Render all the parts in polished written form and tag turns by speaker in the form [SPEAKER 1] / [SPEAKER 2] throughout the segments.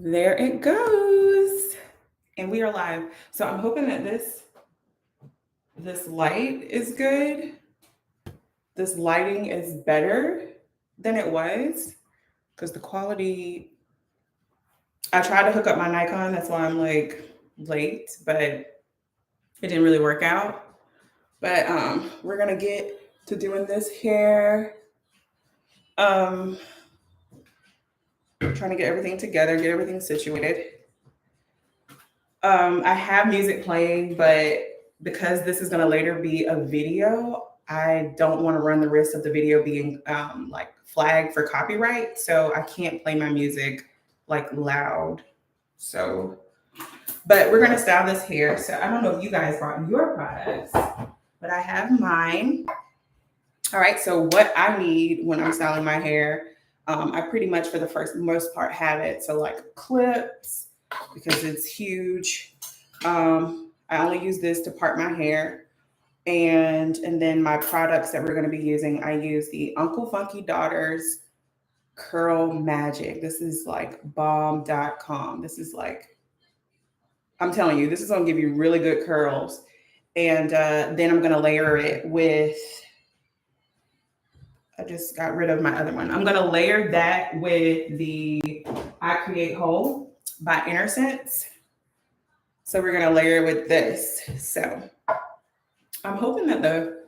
[SPEAKER 1] There it goes. And we are live. So I'm hoping that this light is good. This lighting is better than it was because the quality I tried to hook up my Nikon, that's why I'm like late, but it didn't really work out. But we're gonna get to doing this hair. Um Trying to get everything together, get everything situated. I have music playing, but because this is going to later be a video, I don't want to run the risk of the video being like flagged for copyright. So I can't play my music like loud. So, but we're going to style this hair. So I don't know if you guys brought your products, but I have mine. All right. So what I need when I'm styling my hair, I pretty much for the first most part have it. So like clips because it's huge. I only use this to part my hair. And then my products that we're going to be using, I use the Uncle Funky Daughters Curl Magic. This is like bomb.com. This is like, I'm telling you, this is going to give you really good curls. And then I'm going to layer it with, I just got rid of my other one. I'm going to layer that with the I Create Whole by InnerSense. So we're going to layer it with this. So I'm hoping that the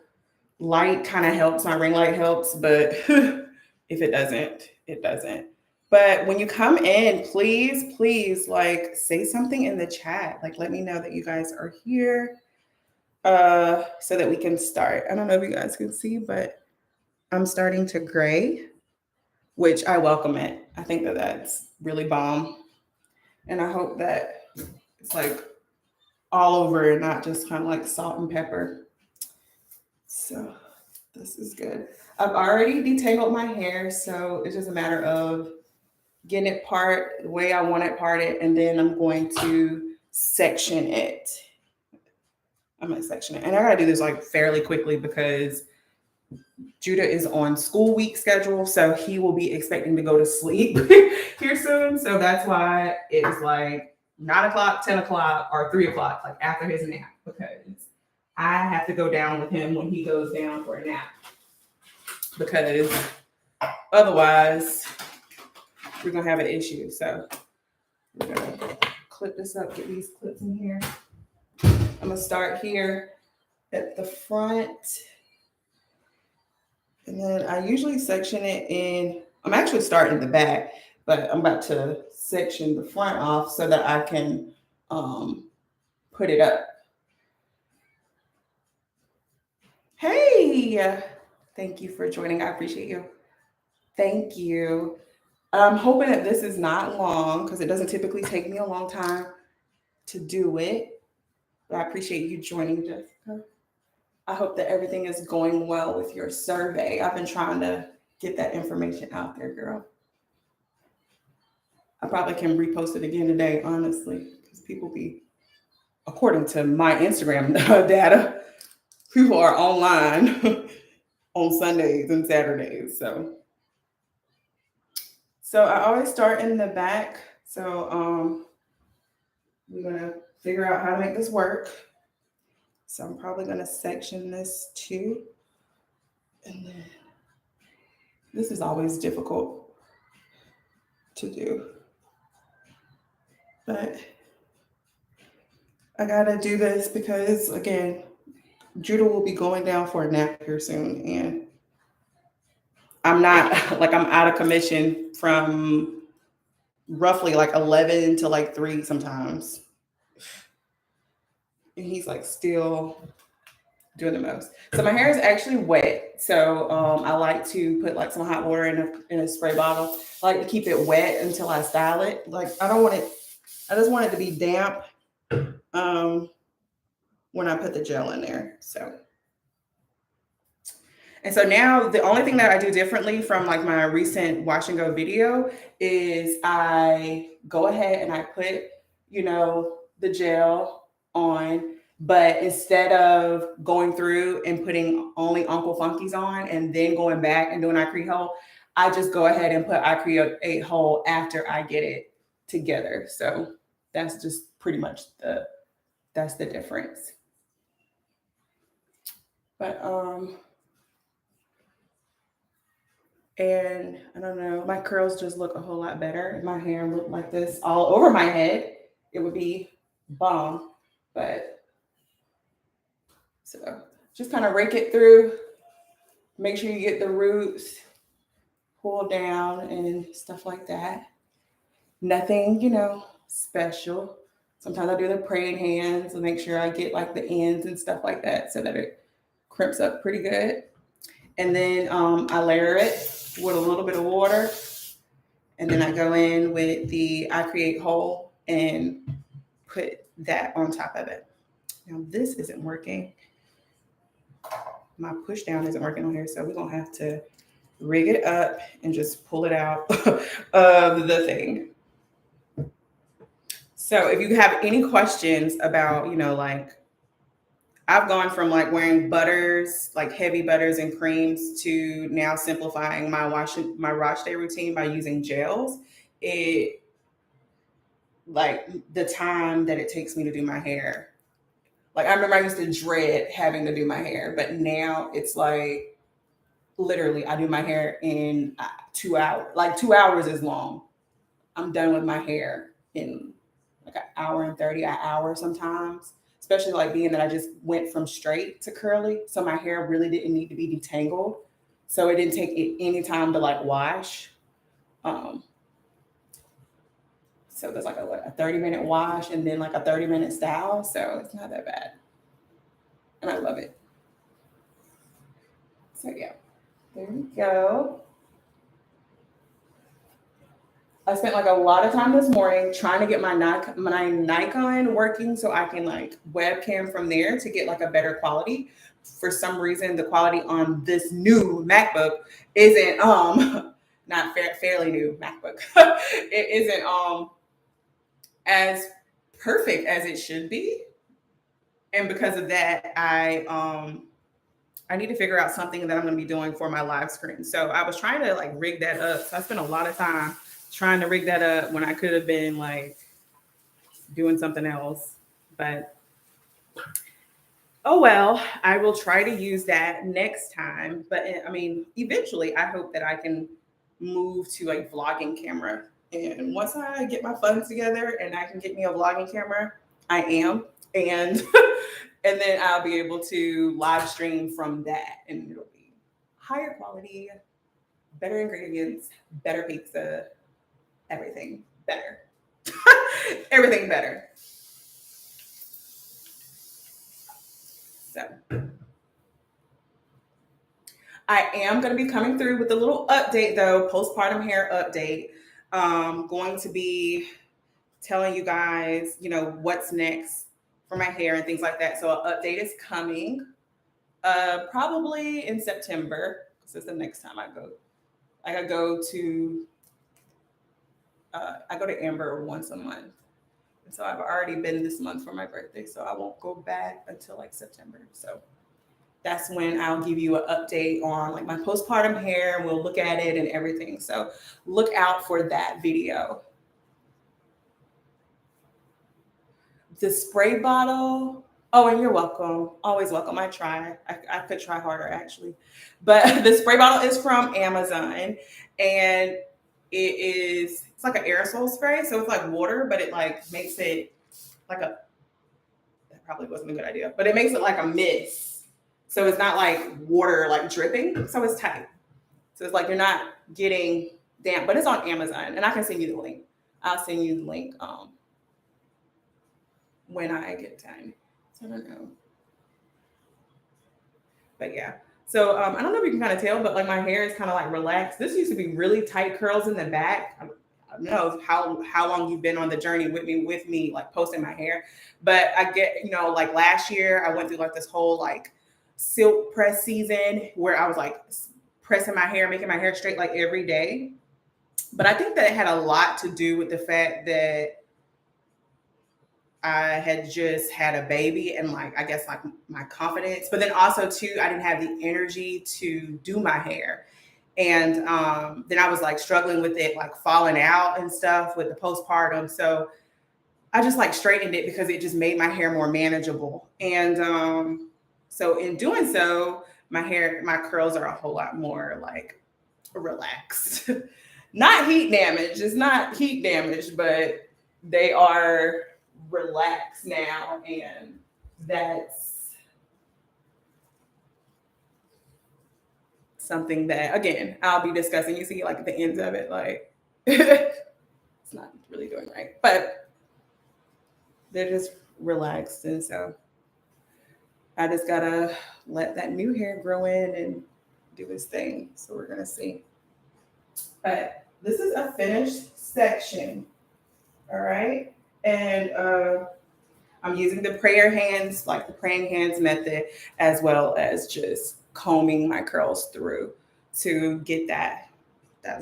[SPEAKER 1] light kind of helps, my ring light helps, but if it doesn't, it doesn't. But when you come in, please like say something in the chat. Like let me know that you guys are here so that we can start. I don't know if you guys can see, but I'm starting to gray, which I welcome it. I think that that's really bomb. And I hope that it's like all over and not just kind of like salt and pepper. So this is good. I've already detangled my hair, so it's just a matter of getting it part the way I want it parted, and then I'm going to section it. I'm gonna section it, and I gotta do this like fairly quickly because Judah is on school week schedule, so he will be expecting to go to sleep here soon. So that's why it's like 9 o'clock, 10 o'clock, or 3 o'clock, like after his nap, because I have to go down with him when he goes down for a nap. Because otherwise, we're gonna have an issue. So we're gonna clip this up, get these clips in here. I'm gonna start here at the front. And then I usually section it in, I'm actually starting the back, but I'm about to section the front off so that I can put it up. Hey, thank you for joining. I appreciate you. Thank you. I'm hoping that this is not long because it doesn't typically take me a long time to do it. But I appreciate you joining, Jessica. I hope that everything is going well with your survey. I've been trying to get that information out there, girl. I probably can repost it again today, honestly, because people be, according to my Instagram data, people are online on Sundays and Saturdays. So I always start in the back. So we're gonna figure out how to make this work. So I'm probably gonna section this too. And then this is always difficult to do. But I gotta do this because again, Judah will be going down for a nap here soon, and I'm not like I'm out of commission from roughly like 11 to like 3 sometimes, and he's like still doing the most. So my hair is actually wet, so I like to put like some hot water in a spray bottle. I like to keep it wet until I style it. Like I don't want it. I just want it to be damp um, when I put the gel in there. And so now the only thing that I do differently from like my recent wash and go video is I go ahead and I put, the gel on, but instead of going through and putting only Uncle Funky's on and then going back and doing I Create Whole, I just go ahead and put I Create Whole after I get it together. So that's just pretty much that's the difference. But and I don't know, my curls just look a whole lot better. If my hair looked like this all over my head, it would be bomb. But so just kind of rake it through, make sure you get the roots pulled down and stuff like that. Nothing, special. Sometimes I do the praying hands and make sure I get like the ends and stuff like that so that it crimps up pretty good. And then I layer it with a little bit of water. And then I go in with the I Create Whole and put that on top of it. Now this isn't working. My push down isn't working on here, so we're gonna have to rig it up and just pull it out of the thing. So if you have any questions about, like I've gone from like wearing butters, like heavy butters and creams, to now simplifying my wash day routine by using gels. It like the time that it takes me to do my hair. Like I remember I used to dread having to do my hair, but now it's like literally I do my hair in 2 hours. Like 2 hours is long. I'm done with my hair in like an hour and 30, an hour sometimes. Especially like being that I just went from straight to curly. So my hair really didn't need to be detangled. So it didn't take any time to like wash. So there's like a 30-minute wash and then like a 30-minute style. So it's not that bad. And I love it. So yeah, there we go. I spent like a lot of time this morning trying to get my Nikon working so I can like webcam from there to get like a better quality. For some reason, the quality on this new MacBook isn't not fairly new MacBook. It isn't as perfect as it should be. And because of that, I need to figure out something that I'm going to be doing for my live screen. So I was trying to like rig that up. So I spent a lot of time trying to rig that up when I could have been like doing something else. But oh well, I will try to use that next time. But I mean, eventually I hope that I can move to a vlogging camera. And once I get my funds together and I can get me a vlogging camera, I am. And and then I'll be able to live stream from that. And it'll be higher quality, better ingredients, better pizza, everything better. Everything better. So I am going to be coming through with a little update though, postpartum hair update. Going to be telling you guys, what's next for my hair and things like that. So an update is coming probably in September. This is the next time I go. I go to Amber once a month. And so I've already been this month for my birthday, so I won't go back until like September. So that's when I'll give you an update on like my postpartum hair and we'll look at it and everything. So look out for that video. The spray bottle. Oh, and you're welcome. Always welcome. I try. I could try harder actually. But the spray bottle is from Amazon and it's like an aerosol spray. So it's like water, but it like makes it like that probably wasn't a good idea, but it makes it like a mist. So it's not like water like dripping. So it's tight. So it's like you're not getting damp, but it's on Amazon and I can send you the link. I'll send you the link when I get time. So I don't know. But yeah. So I don't know if you can kind of tell, but like my hair is kind of like relaxed. This used to be really tight curls in the back. I don't know how long you've been on the journey with me, like posting my hair. But I get, like last year I went through like this whole like silk press season where I was like pressing my hair, making my hair straight like every day. But I think that it had a lot to do with the fact that I had just had a baby and like, I guess like my confidence, but then also too, I didn't have the energy to do my hair. And then I was like struggling with it, like falling out and stuff with the postpartum. So I just like straightened it because it just made my hair more manageable. And so in doing so, my curls are a whole lot more like relaxed. Not heat damage. It's not heat damage, but they are relaxed now. And that's something that, again, I'll be discussing. You see, like the ends of it, like it's not really doing right. But they're just relaxed. And so I just gotta let that new hair grow in and do its thing. So we're gonna see. But this is a finished section. All right. And I'm using the prayer hands, like the praying hands method, as well as just combing my curls through to get that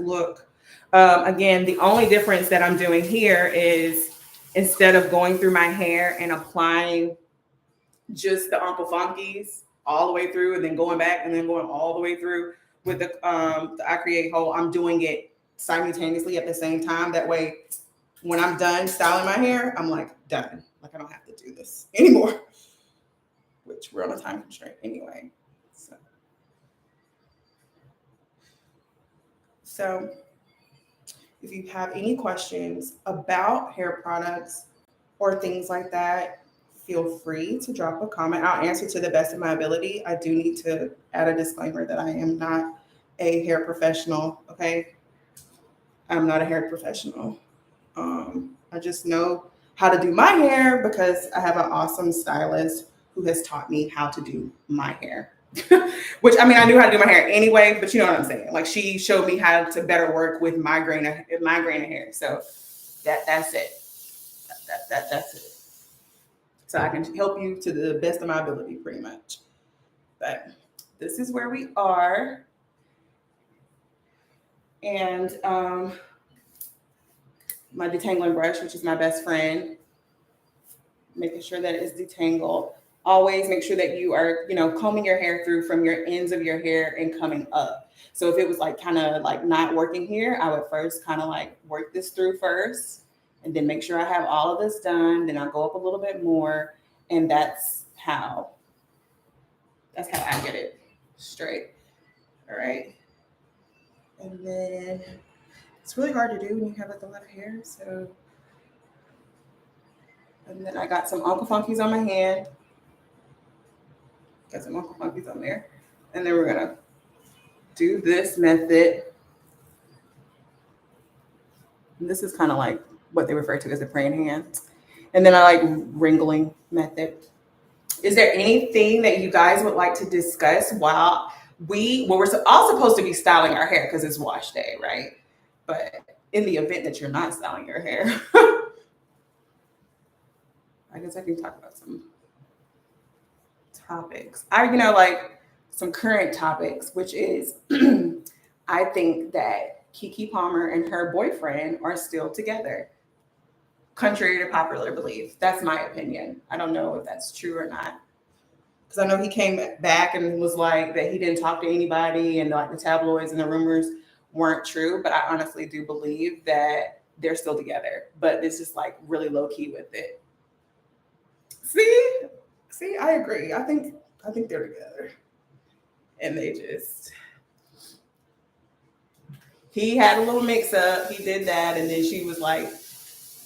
[SPEAKER 1] look. Again, the only difference that I'm doing here is instead of going through my hair and applying just the Uncle Funkies all the way through and then going back and then going all the way through with the I Create Whole, I'm doing it simultaneously at the same time. That way, when I'm done styling my hair, I'm like done. Like I don't have to do this anymore. Which we're on a time constraint anyway. So if you have any questions about hair products or things like that, feel free to drop a comment. I'll answer to the best of my ability. I do need to add a disclaimer that I am not a hair professional, okay? I'm not a hair professional. I just know how to do my hair because I have an awesome stylist who has taught me how to do my hair. Which I mean, I knew how to do my hair anyway, but you know what I'm saying. Like she showed me how to better work with migraine of hair. So that's it. That's it. So I can help you to the best of my ability, pretty much. But this is where we are, and my detangling brush, which is my best friend, making sure that it is detangled. Always make sure that you are, combing your hair through from your ends of your hair and coming up. So if it was like kind of like not working here, I would first kind of like work this through first and then make sure I have all of this done. Then I'll go up a little bit more. And that's how I get it straight. All right. And then it's really hard to do when you have like a lot of hair. So, and then I got some Uncle Funkies on my hand. Got some Uncle Funkies on there. And then we're gonna do this method. And this is kind of like what they refer to as a praying hand. And then I like wrangling method. Is there anything that you guys would like to discuss while we're all supposed to be styling our hair because it's wash day, right? But in the event that you're not styling your hair, I guess I can talk about some topics. Like some current topics, which is I think that Keke Palmer and her boyfriend are still together, contrary to popular belief. That's my opinion. I don't know if that's true or not. Because I know he came back and was like that he didn't talk to anybody and like the tabloids and the rumors weren't true. But I honestly do believe that they're still together. But it's just like really low key with it. See, I agree. I think they're together. And they just he had a little mix up. He did that, and then she was like,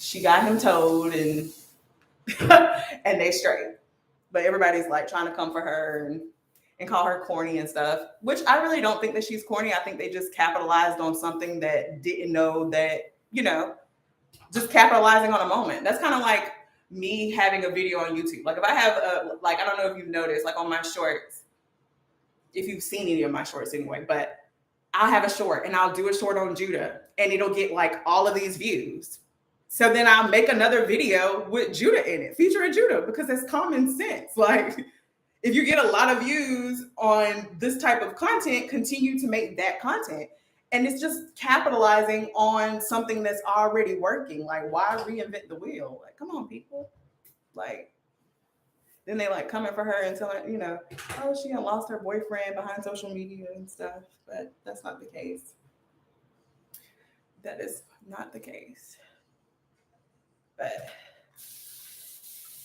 [SPEAKER 1] she got him towed and and they straight. But everybody's like trying to come for her and call her corny and stuff, which I really don't think that she's corny. I think they just capitalized on something that didn't know that, just capitalizing on a moment. That's kind of like me having a video on YouTube. Like if I have I don't know if you've noticed, like on my shorts, if you've seen any of my shorts anyway, but I'll have a short and I'll do a short on Judah and it'll get like all of these views. So then I'll make another video with Judah in it, featuring Judah, because it's common sense. Like, if you get a lot of views on this type of content, continue to make that content. And it's just capitalizing on something that's already working. Like, why reinvent the wheel? Like, come on, people. Like, Then they like coming for her and telling, oh, she had lost her boyfriend behind social media and stuff. But that's not the case. That is not the case. But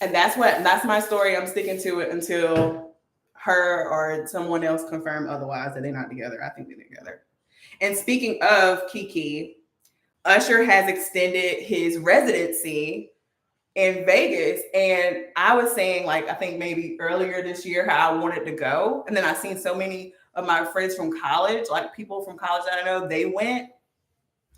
[SPEAKER 1] and that's my story. I'm sticking to it until her or someone else confirm otherwise that they're not together. I think they're together. And speaking of Kiki, Usher has extended his residency in Vegas. And I was saying, like, I think maybe earlier this year how I wanted to go. And then I seen so many of my friends from college, like people from college that I know, they went.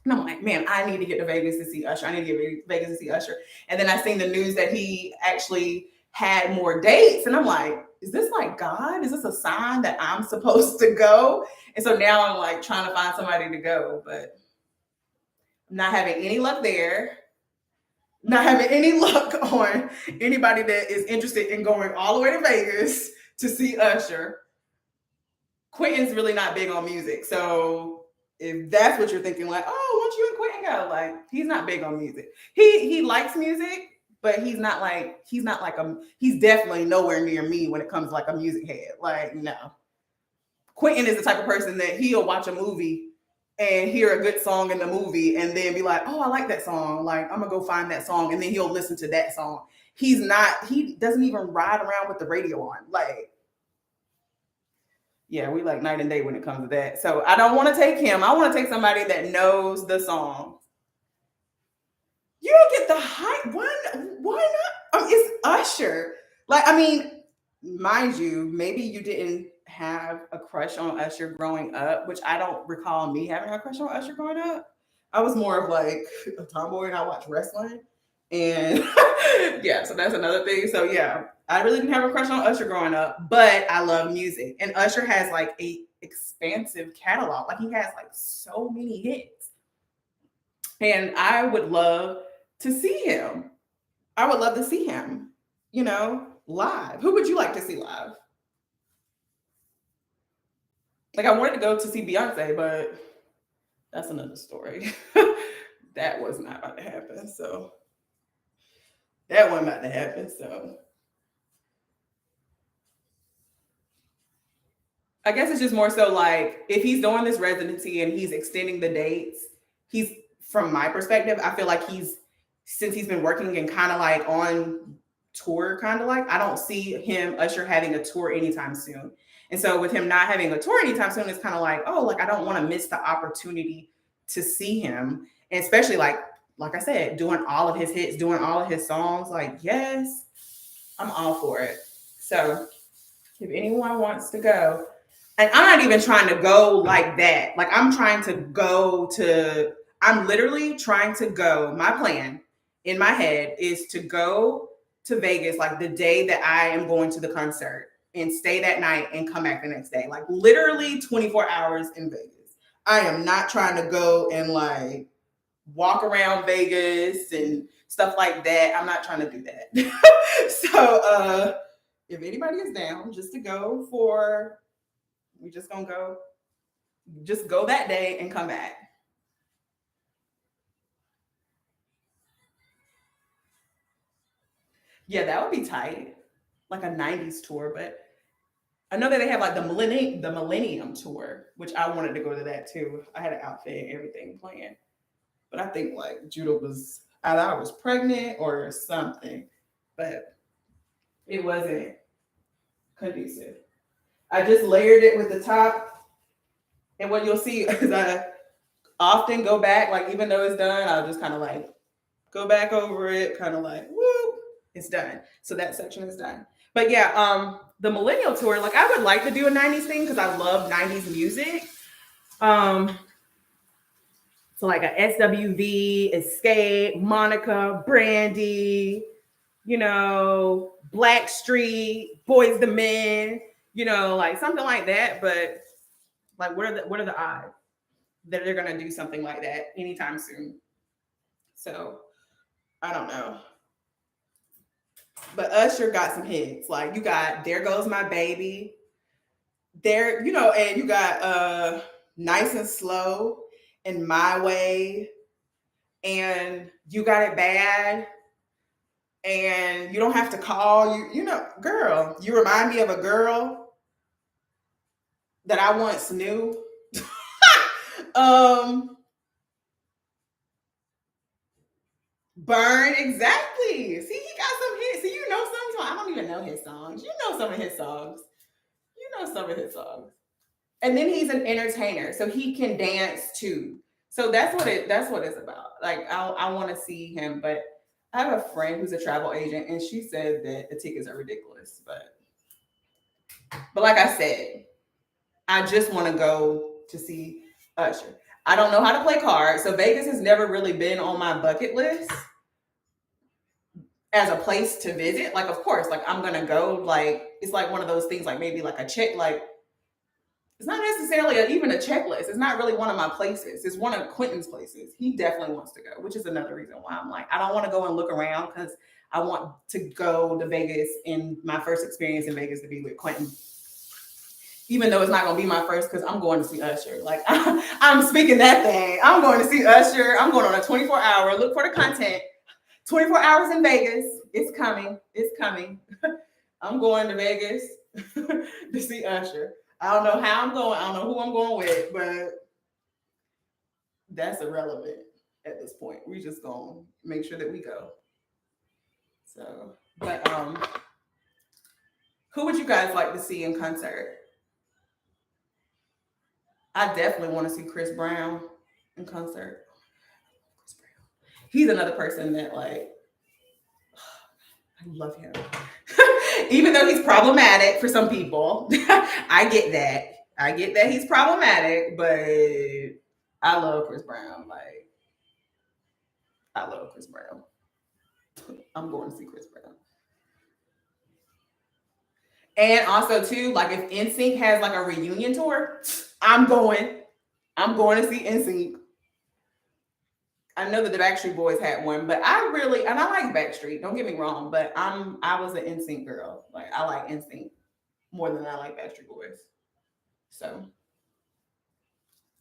[SPEAKER 1] And I'm like, man, I need to get to Vegas to see Usher. I need to get to Vegas to see Usher. And then I seen the news that he actually had more dates. And I'm like, is this like God? Is this a sign that I'm supposed to go? And so now I'm like trying to find somebody to go, but I'm not having any luck there. Not having any luck on anybody that is interested in going all the way to Vegas to see Usher. Quentin's really not big on music. So if that's what you're thinking, like, oh, why don't you and Quentin go? Like, he's not big on music. He likes music, but he's definitely nowhere near me when it comes to like a music head. Like, no. Quentin is the type of person that he'll watch a movie and hear a good song in the movie and then be like, oh, I like that song. Like, I'm gonna go find that song. And then he'll listen to that song. He doesn't even ride around with the radio on. Like, yeah, we like night and day when it comes to that. So I don't want to take him. I want to take somebody that knows the song. You don't get the hype. Why not? It's Usher. Like, I mean, mind you, maybe you didn't have a crush on Usher growing up, which I don't recall me having a crush on Usher growing up. I was more of like a tomboy and I watched wrestling. And yeah, so that's another thing. So yeah, I really didn't have a crush on Usher growing up, but I love music. And Usher has like a expansive catalog. Like, he has like so many hits. And I would love to see him. I would love to see him, live. Who would you like to see live? Like, I wanted to go to see Beyonce, but that's another story. That was not about to happen. So that wasn't about to happen. So I guess it's just more so like, if he's doing this residency and he's extending the dates, from my perspective, I feel like since he's been working and kind of like on tour, kind of like, I don't see Usher having a tour anytime soon. And so with him not having a tour anytime soon, it's kind of like, oh, like, I don't want to miss the opportunity to see him. And especially like I said, doing all of his hits, doing all of his songs, like, yes, I'm all for it. So if anyone wants to go, and I'm not even trying to go like that. Like, I'm literally trying to go. My plan in my head is to go to Vegas like the day that I am going to the concert and stay that night and come back the next day. Like, literally 24 hours in Vegas. I am not trying to go and like walk around Vegas and stuff like that. I'm not trying to do that. So if anybody is down just to go we just gonna go that day and come back. Yeah, that would be tight. Like a 90s tour, but I know that they have like the Millennium tour, which I wanted to go to that too. I had an outfit and everything planned. But I think like Judah was either I was pregnant or something. But it wasn't conducive. I just layered it with the top. And what you'll see is I often go back, like, even though it's done, I'll just kind of like go back over it, kind of like, whoop, it's done. So that section is done. But yeah, the Millennial Tour, like, I would like to do a 90s thing because I love 90s music. So like a SWV, Escape, Monica, Brandy, Blackstreet, Boys the Men, like something like that. But like, what are the odds that they're gonna do something like that anytime soon? So I don't know. But Usher got some hits. Like, you got There Goes My Baby. There, and you got Nice and Slow and My Way. And You Got It Bad. and you don't have to call. You know, girl, you remind me of a girl that I once knew. um, Burn, exactly. See, he got some hits. See, you know some. I don't even know his songs. You know some of his songs. You know some of his songs. And then he's an entertainer, so he can dance too. So that's what it's about. Like I want to see him, but I have a friend who's a travel agent, and she said that the tickets are ridiculous. But like I said, I just want to go to see Usher. I don't know how to play cards, so Vegas has never really been on my bucket list as a place to visit. Like, of course, like I'm gonna go. Like it's like one of those things, like maybe like a check, like it's not necessarily even a checklist. It's not really one of my places. It's one of Quentin's places. He definitely wants to go, which is another reason why I'm like, I don't want to go and look around because I want to go to Vegas and my first experience in Vegas to be with Quentin. Even though it's not going to be my first because I'm going to see Usher. Like, I'm speaking that thing. I'm going to see Usher. I'm going on a 24-hour, look for the content. 24 hours in Vegas. It's coming. It's coming. I'm going to Vegas to see Usher. I don't know how I'm going. I don't know who I'm going with, but that's irrelevant at this point. We just gonna make sure that we go. So, but who would you guys like to see in concert? I definitely want to see Chris Brown in concert. Chris Brown. He's another person that like I love him. Even though he's problematic for some people, I get that. I get that he's problematic, but I love Chris Brown. Like, I love Chris Brown. I'm going to see Chris Brown. And also, too, like if NSYNC has like a reunion tour, I'm going. I'm going to see NSYNC. I know that the Backstreet Boys had one, but I really and I like Backstreet. Don't get me wrong, but I was an NSYNC girl. Like I like NSYNC more than I like Backstreet Boys. So,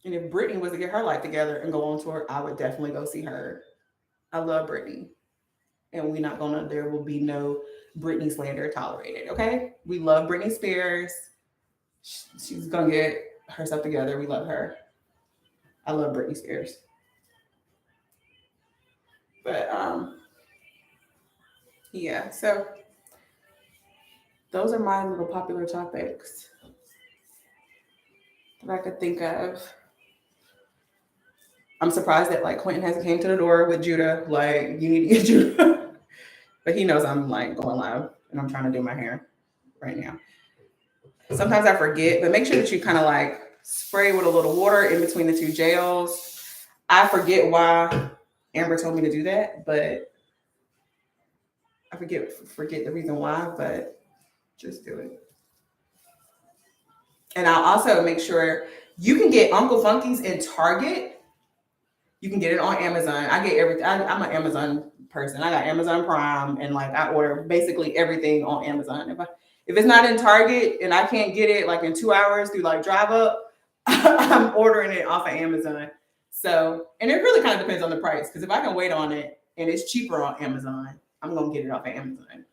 [SPEAKER 1] and if Britney was to get her life together and go on tour, I would definitely go see her. I love Britney, and we're not gonna. There will be no Britney slander tolerated. Okay, we love Britney Spears. She's gonna get herself together. We love her. I love Britney Spears. But yeah. So those are my little popular topics that I could think of. I'm surprised that like Quentin hasn't came to the door with Judah. Like you need to get Judah, but he knows I'm like going live and I'm trying to do my hair right now. Sometimes I forget, but make sure that you kind of like spray with a little water in between the two gels. I forget why Amber told me to do that, but I forget the reason why, but just do it. And I'll also make sure you can get Uncle Funky's in Target. You can get it on Amazon. I get everything. I'm an Amazon person. I got Amazon Prime, and like I order basically everything on Amazon. If it's not in Target and I can't get it like in 2 hours through like Drive Up, I'm ordering it off of Amazon. So, and it really kind of depends on the price because if I can wait on it and it's cheaper on Amazon, I'm gonna get it off of Amazon.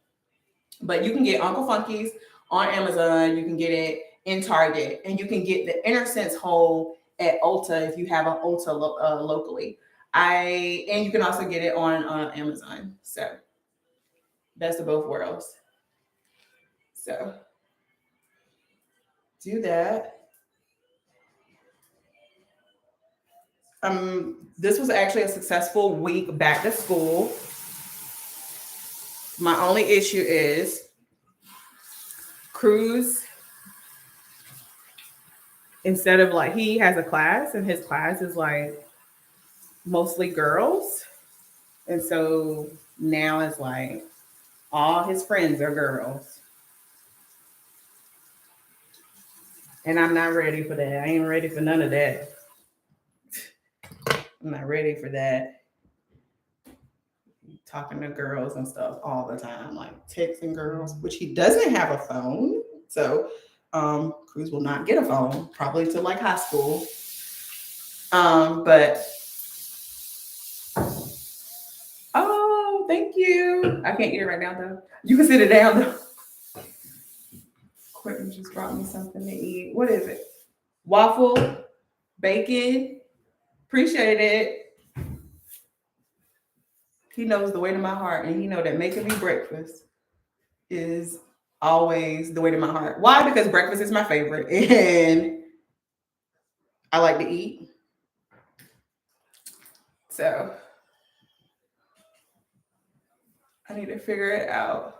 [SPEAKER 1] But you can get Uncle Funky's on Amazon. You can get it in Target, and you can get the Inner Hole at Ulta if you have an Ulta locally. And you can also get it on Amazon. So best of both worlds. So do that. This was actually a successful week back to school. My only issue is Cruz, instead of like he has a class and his class is like mostly girls. And so now it's like all his friends are girls. And I'm not ready for that. I ain't ready for none of that. I'm not ready for that. Talking to girls and stuff all the time, like texting girls, which he doesn't have a phone. So Cruz will not get a phone, probably till like high school. But oh, thank you. I can't eat it right now though. You can sit it down though. Quentin just brought me something to eat. What is it? Waffle, bacon. Appreciate it. He knows the way to my heart, and he know that making me breakfast is always the way to my heart. Why? Because breakfast is my favorite, and I like to eat. So I need to figure it out.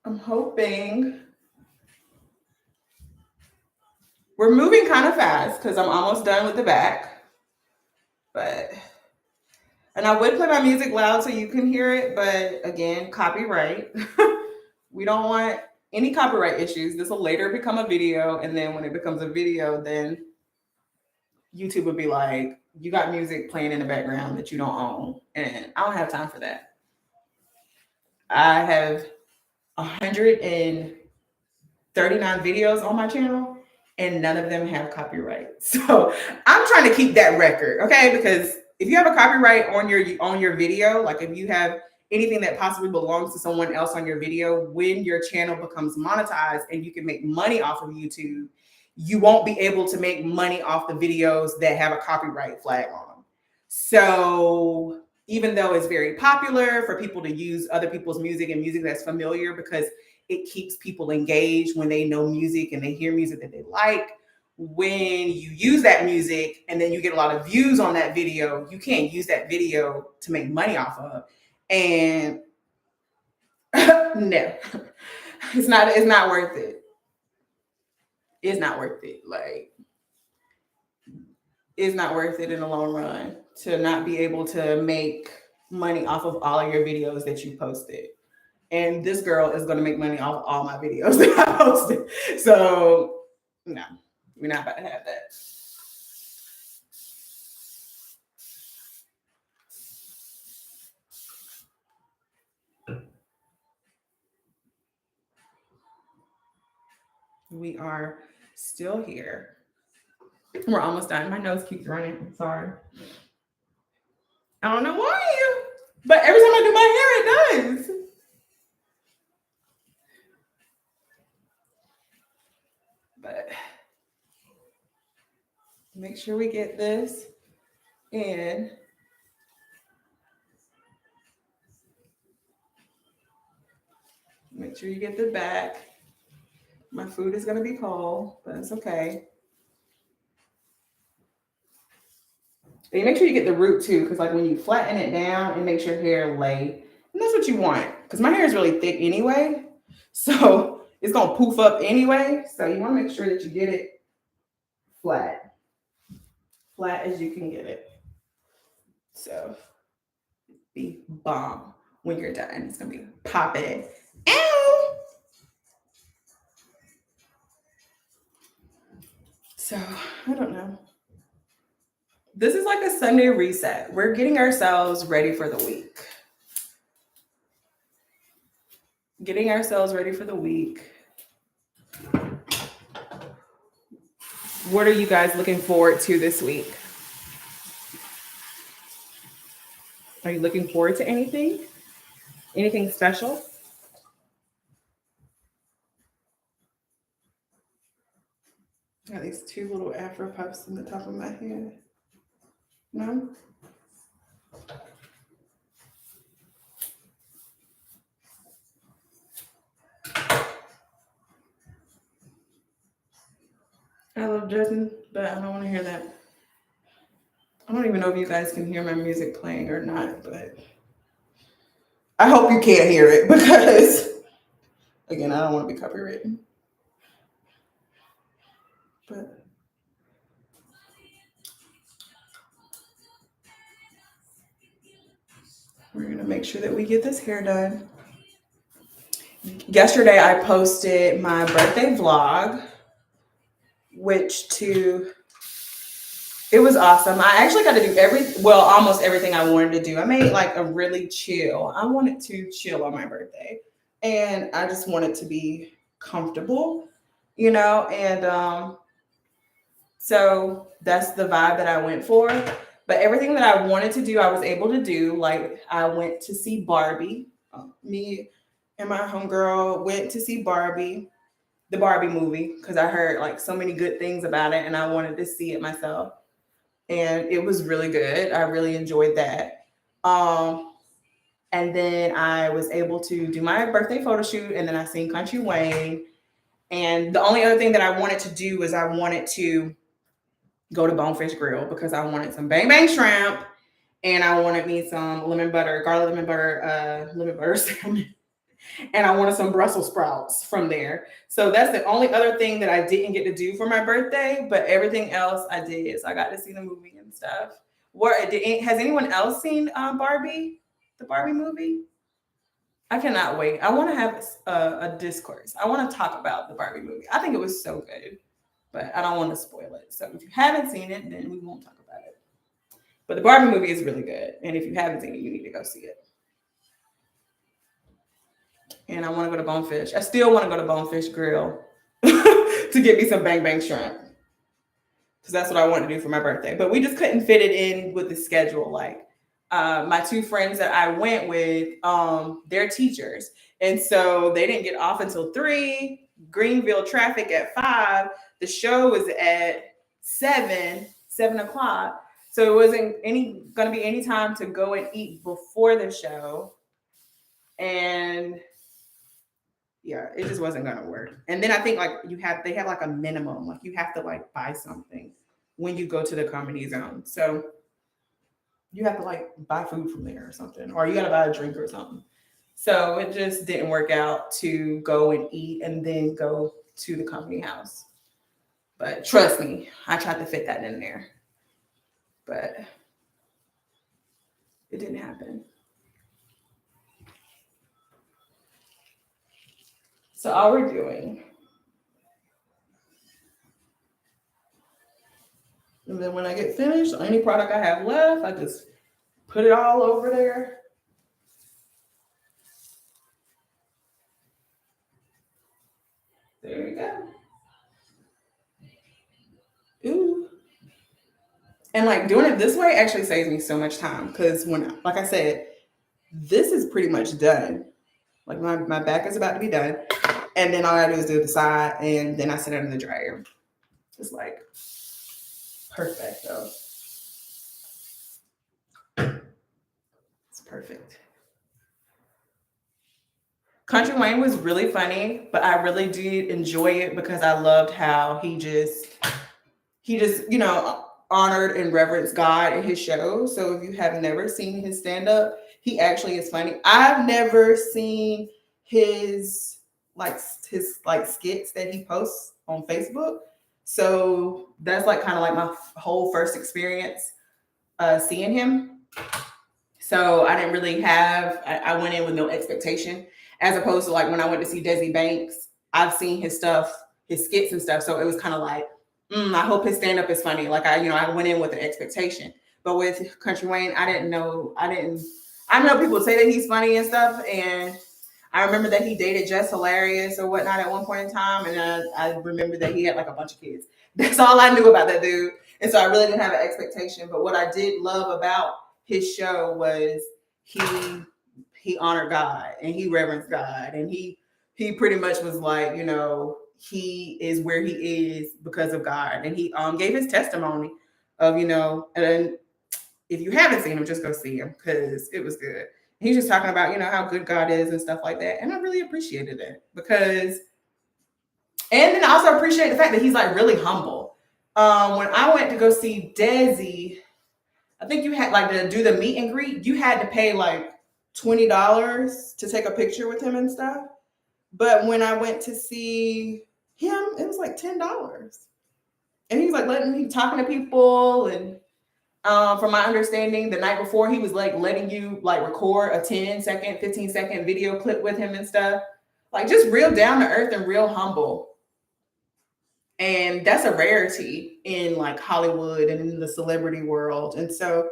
[SPEAKER 1] I'm hoping we're moving kind of fast because I'm almost done with the back. And I would play my music loud so you can hear it, but again, copyright. We don't want any copyright issues. This will later become a video, and then when it becomes a video, then YouTube would be like, you got music playing in the background that you don't own, and I don't have time for that. I have 139 videos on my channel, and none of them have copyright. So I'm trying to keep that record, okay? Because if you have a copyright on your video, like if you have anything that possibly belongs to someone else on your video, when your channel becomes monetized and you can make money off of YouTube, you won't be able to make money off the videos that have a copyright flag on them. So even though it's very popular for people to use other people's music and music that's familiar, because it keeps people engaged when they know music and they hear music that they like. When you use that music and then you get a lot of views on that video, you can't use that video to make money off of. And no, it's not worth it. It's not worth it. Like, it's not worth it in the long run to not be able to make money off of all of your videos that you posted. And this girl is going to make money off all my videos that I posted. So no, we're not about to have that. We are still here. We're almost done. My nose keeps running. I'm sorry. I don't know why, but every time I do my hair, it does. But make sure we get this in. Make sure you get the back. My food is going to be cold, but it's okay. And you make sure you get the root too, because like when you flatten it down, it makes your hair lay. And that's what you want, because my hair is really thick anyway. So it's going to poof up anyway. So you want to make sure that you get it flat. Flat as you can get it. So be bomb when you're done. It's going to be popping. Ow! So I don't know. This is like a Sunday reset. We're getting ourselves ready for the week. Getting ourselves ready for the week. What are you guys looking forward to this week? Are you looking forward to anything? Anything special? Got these two little Afro puffs in the top of my head. No? I love Justin, but I don't want to hear that. I don't even know if you guys can hear my music playing or not, but I hope you can't hear it because, again, I don't want to be copywritten. But we're going to make sure that we get this hair done. Yesterday, I posted my birthday vlog, it was awesome. I actually got to do almost everything I wanted to do. I made like a really chill. I wanted to chill on my birthday, and I just wanted to be comfortable, and so that's the vibe that I went for. But everything that I wanted to do, I was able to do. Like I went to see Barbie. Me and my homegirl went to see Barbie, the Barbie movie, because I heard like so many good things about it and I wanted to see it myself. And it was really good. I really enjoyed that. Um, and then I was able to do my birthday photo shoot, and then I seen Country Wayne. And the only other thing that I wanted to do was I wanted to go to Bonefish Grill because I wanted some bang bang shrimp, and I wanted me some lemon butter, garlic lemon butter salmon, and I wanted some Brussels sprouts from there. So that's the only other thing that I didn't get to do for my birthday, but everything else I did. So I got to see the movie and stuff. Has anyone else seen Barbie, the Barbie movie? I cannot wait. I want to have a discourse. I want to talk about the Barbie movie. I think it was so good, but I don't want to spoil it. So if you haven't seen it, then we won't talk about it. But the Barbie movie is really good, and if you haven't seen it, you need to go see it. And I want to go to Bonefish. I still want to go to Bonefish Grill to get me some bang bang shrimp, because that's what I want to do for my birthday. But we just couldn't fit it in with the schedule. Like my two friends that I went with, they're teachers, and so they didn't get off until 3. Greenville traffic at 5. The show was at 7 o'clock. So it wasn't going to be any time to go and eat before the show. And yeah, it just wasn't gonna work. And then I think like they have like a minimum, like you have to like buy something when you go to the Comedy Zone. So you have to like buy food from there or something, or you gotta buy a drink or something. So it just didn't work out to go and eat and then go to the Comedy House. But trust me, I tried to fit that in there, but it didn't happen. So all we're doing, and then when I get finished, any product I have left, I just put it all over there. There we go. Ooh. And like doing it this way actually saves me so much time, because when, like I said, this is pretty much done. Like my back is about to be done. And then all I do is do the side, and then I sit it in the dryer. It's like perfect though. It's perfect. Country Wayne was really funny, but I really did enjoy it because I loved how he just, honored and reverenced God in his show. So if you have never seen his stand up, he actually is funny. I've never seen his skits that he posts on Facebook. So that's like kind of like my whole first experience seeing him. So I didn't really I went in with no expectation, as opposed to like when I went to see Desi Banks. I've seen his stuff, his skits and stuff. So it was kind of like, I hope his stand up is funny. Like I went in with an expectation. But with Country Wayne, I know people say that he's funny and stuff. And I remember that he dated Jess Hilarious or whatnot at one point in time. And I remember that he had like a bunch of kids. That's all I knew about that dude. And so I really didn't have an expectation. But what I did love about his show was he honored God and he reverenced God. And he pretty much was like, he is where he is because of God. And he gave his testimony of, and if you haven't seen him, just go see him because it was good. He's just talking about, how good God is and stuff like that. And I really appreciated it and then I also appreciate the fact that he's like really humble. When I went to go see Desi, I think you had like to do the meet and greet, you had to pay like $20 to take a picture with him and stuff. But when I went to see him, it was like $10. And he was like talking to people. And from my understanding, the night before, he was like letting you like record a 10-second, 15-second video clip with him and stuff. Like just real down to earth and real humble. And that's a rarity in like Hollywood and in the celebrity world. And so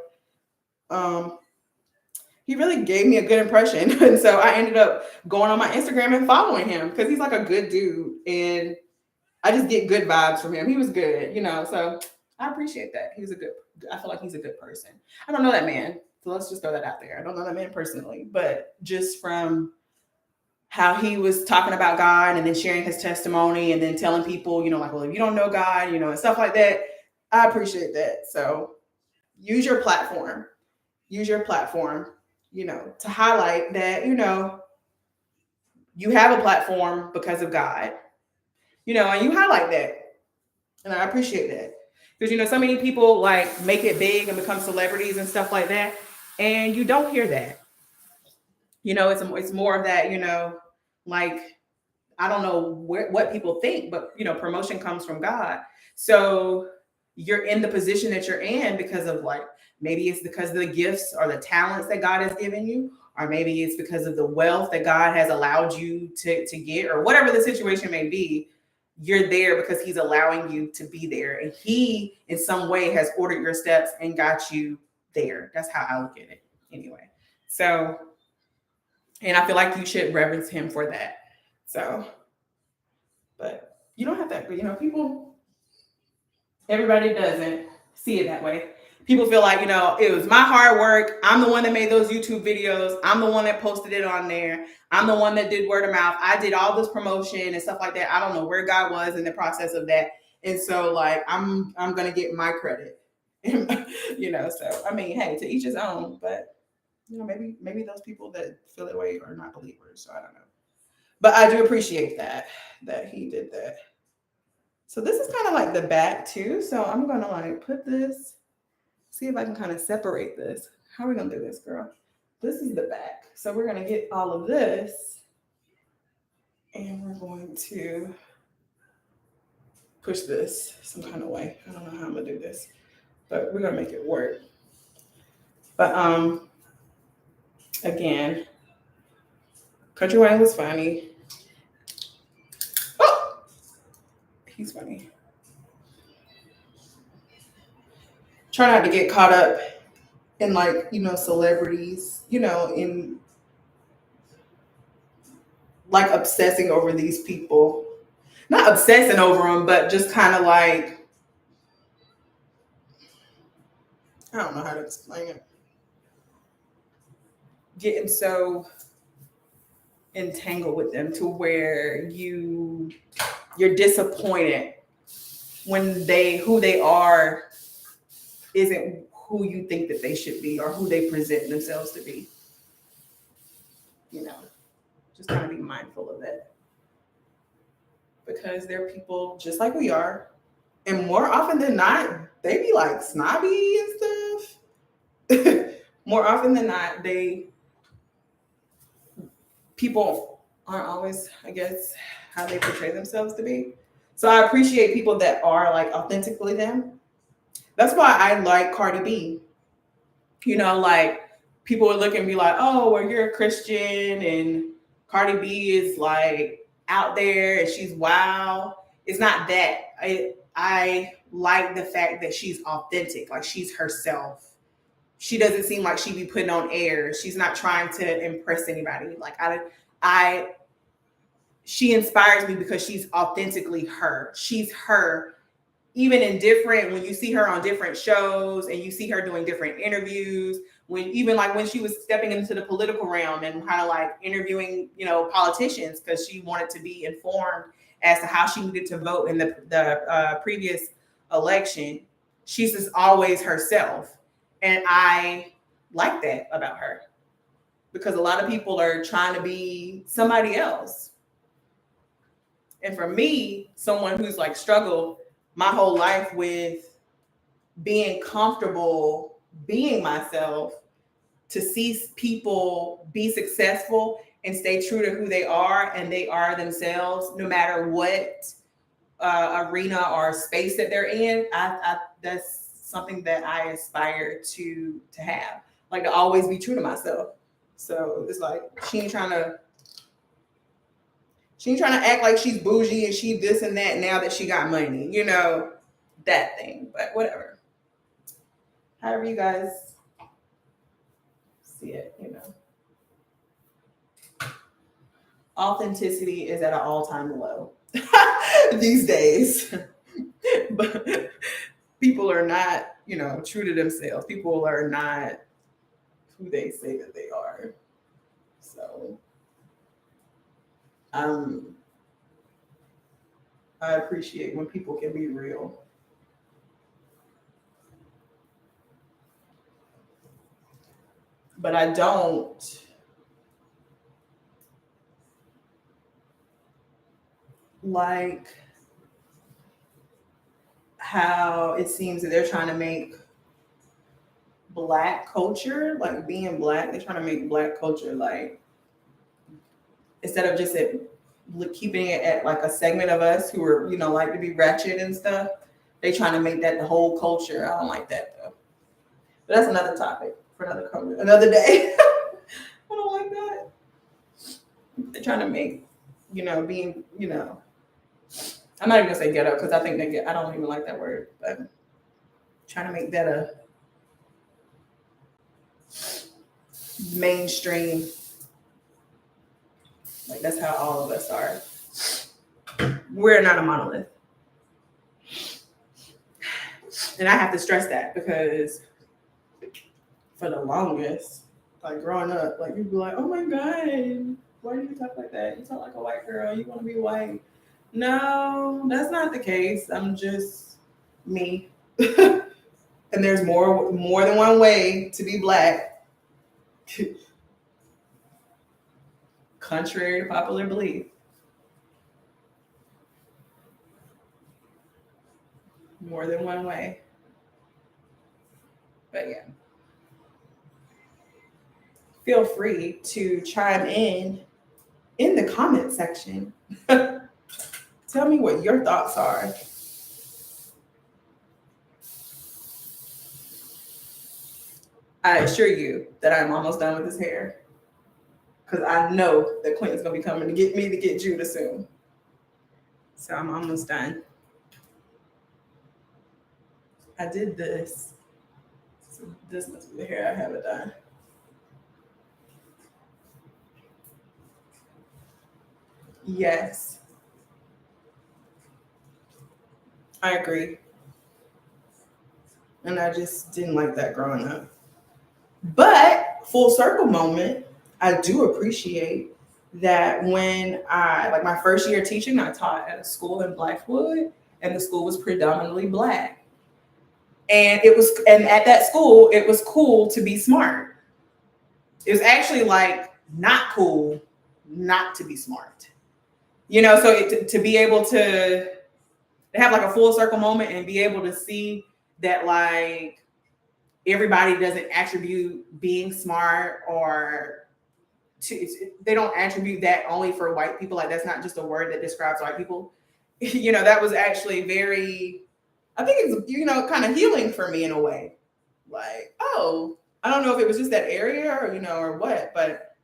[SPEAKER 1] he really gave me a good impression. And so I ended up going on my Instagram and following him because he's like a good dude. And I just get good vibes from him. He was good, so I appreciate that. I feel like he's a good person. I don't know that man. So let's just throw that out there. I don't know that man personally, but just from how he was talking about God and then sharing his testimony and then telling people, like, well, if you don't know God, and stuff like that, I appreciate that. So use your platform. Use your platform, to highlight that, you have a platform because of God, and you highlight that. And I appreciate that. Because, so many people like make it big and become celebrities and stuff like that. And you don't hear that. It's more of that, like, I don't know what people think, but, promotion comes from God. So you're in the position that you're in because of like, maybe it's because of the gifts or the talents that God has given you, or maybe it's because of the wealth that God has allowed you to get, or whatever the situation may be. You're there because he's allowing you to be there. And he, in some way, has ordered your steps and got you there. That's how I look at it anyway. So, and I feel like you should reverence him for that. So, but you don't have to, everybody doesn't see it that way. People feel like, it was my hard work. I'm the one that made those YouTube videos. I'm the one that posted it on there. I'm the one that did word of mouth. I did all this promotion and stuff like that. I don't know where God was in the process of that. And so like, I'm going to get my credit, so, I mean, hey, to each his own, but maybe those people that feel that way are not believers. So I don't know, but I do appreciate that he did that. So this is kind of like the back too. So I'm going to like put this, see if I can kind of separate this. How are we going to do this, girl? This is the back. So we're going to get all of this and we're going to push this some kind of way. I don't know how I'm going to do this, but we're going to make it work. But again, Country Wayne was funny. Oh, he's funny. Try not to get caught up in like, celebrities, in like obsessing over these people. Not obsessing over them, but just kind of like, I don't know how to explain it. Getting so entangled with them to where you're disappointed when who they are isn't who you think that they should be or who they present themselves to be. Just kind of be mindful of that. Because they're people just like we are. And more often than not, they be like snobby and stuff. More often than not, people aren't always, I guess, how they portray themselves to be. So I appreciate people that are like authentically them. That's why I like Cardi B. Like people would look and be like, oh, well, you're a Christian and Cardi B is like out there and she's wild. It's not that. I like the fact that she's authentic, like she's herself. She doesn't seem like she be putting on airs. She's not trying to impress anybody. Like she inspires me because she's authentically her. She's her. Even when you see her on different shows and you see her doing different interviews, when she was stepping into the political realm and kind of like interviewing, politicians because she wanted to be informed as to how she needed to vote in the previous election. She's just always herself. And I like that about her because a lot of people are trying to be somebody else. And for me, someone who's like struggled my whole life with being comfortable being myself, to see people be successful and stay true to who they are and they are themselves, no matter what arena or space that they're in. I that's something that I aspire to have, like to always be true to myself. So it's like she ain't trying to act like she's bougie and she this and that now that she got money, that thing. But whatever. However you guys see it, Authenticity is at an all-time low these days. people are not, true to themselves. People are not who they say that they are. So I appreciate when people can be real. But I don't like how it seems that they're trying to make Black culture, like being Black, they're trying to make Black culture like, instead of just keeping it at like a segment of us who are, like to be ratchet and stuff, they trying to make that the whole culture. I don't like that though. But that's another topic for another day. I don't like that. They're trying to make, being, I'm not even gonna say ghetto because I think I don't even like that word, but trying to make that a mainstream. Like that's how all of us are. We're not a monolith. And I have to stress that because for the longest, like growing up, like you'd be like, oh my God, why do you talk like that? You talk like a white girl, you want to be white. No, that's not the case. I'm just me. And there's more than one way to be Black. Contrary to popular belief. More than one way. But yeah. Feel free to chime in the comment section. Tell me what your thoughts are. I assure you that I'm almost done with this hair. Because I know that Quentin's going to be coming to get me to get Judah soon. So I'm almost done. I did this. So this must be the hair I haven't done. Yes. I agree. And I just didn't like that growing up. But full circle moment, I do appreciate that when like my first year teaching, I taught at a school in Blackwood, and the school was predominantly Black. And at that school, it was cool to be smart. It was actually like not cool not to be smart. So to be able to have like a full circle moment and be able to see that like everybody doesn't attribute being smart they don't attribute that only for white people. Like that's not just a word that describes white people. That was actually very, I think it's, kind of healing for me in a way. Like, oh, I don't know if it was just that area or, or what, but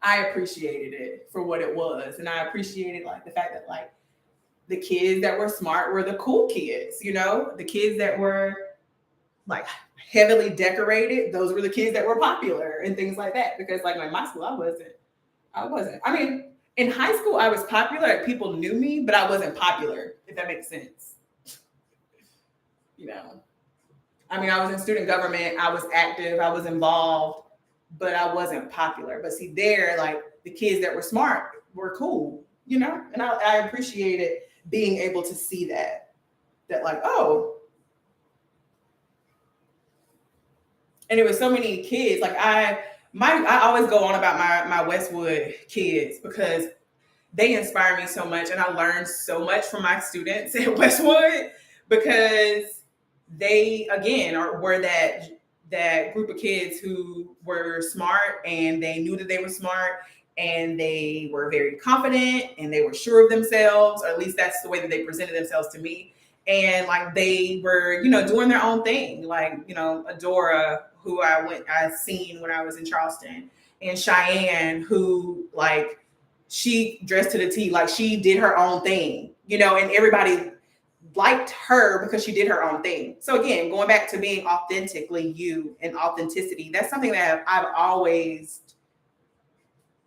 [SPEAKER 1] I appreciated it for what it was. And I appreciated like the fact that like the kids that were smart were the cool kids, the kids that were like heavily decorated. Those were the kids that were popular and things like that. Because like in my school, I wasn't. I mean, in high school, I was popular. Like, people knew me, but I wasn't popular, if that makes sense. I mean, I was in student government. I was active. I was involved, but I wasn't popular. But see, there, like the kids that were smart were cool, and I appreciated being able to see that like, oh. And it was so many kids. Like I always go on about my Westwood kids because they inspire me so much, and I learned so much from my students at Westwood because they again were that group of kids who were smart and they knew that they were smart and they were very confident and they were sure of themselves, or at least that's the way that they presented themselves to me. And like they were, doing their own thing. Like, Adora, who I seen when I was in Charleston, and Cheyenne, who like she dressed to the T, like she did her own thing, and everybody liked her because she did her own thing. So again, going back to being authentically you and authenticity, that's something that I've always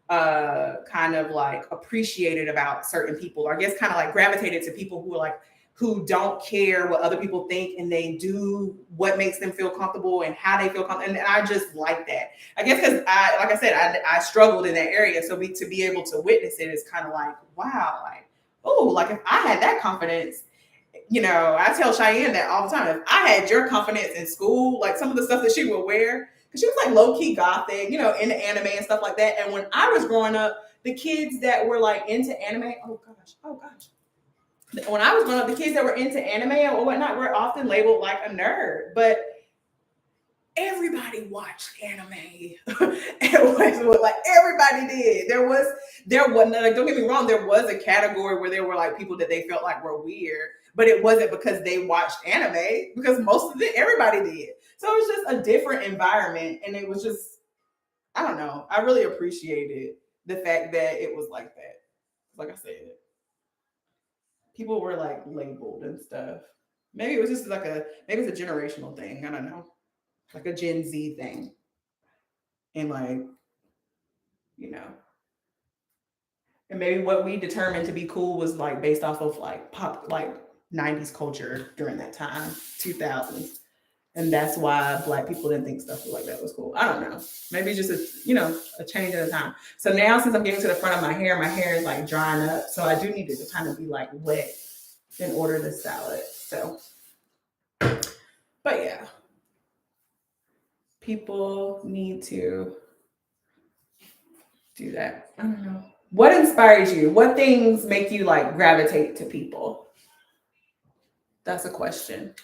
[SPEAKER 1] kind of like appreciated about certain people, or I guess kind of like gravitated to people who are like who don't care what other people think and they do what makes them feel comfortable and how they feel comfortable. And I just like that. I guess because like I said, I struggled in that area. So to be able to witness it is kind of like, wow, like, oh, like if I had that confidence, I tell Cheyenne that all the time. If I had your confidence in school, like some of the stuff that she would wear, because she was like low key gothic, into anime and stuff like that. And when I was growing up, the kids that were like into anime, oh gosh. When I was growing up, the kids that were into anime or whatnot were often labeled like a nerd. But everybody watched anime. It was like everybody did. There wasn't like, don't get me wrong, there was a category where there were like people that they felt like were weird, but it wasn't because they watched anime, because most of it everybody did. So it was just a different environment, and it was just, I don't know. I really appreciated the fact that it was like that. Like I said, people were like labeled and stuff. Maybe it was just maybe it's a generational thing. I don't know, like a Gen Z thing, and like, and maybe what we determined to be cool was like based off of like pop, like 90s culture during that time, 2000s. And that's why Black people didn't think stuff like that was cool. I don't know. Maybe just a change at a time. So now, since I'm getting to the front of my hair is like drying up. So I do need it to kind of be like wet in order to style it. So, but yeah, people need to do that. I don't know. What inspires you? What things make you like gravitate to people? That's a question.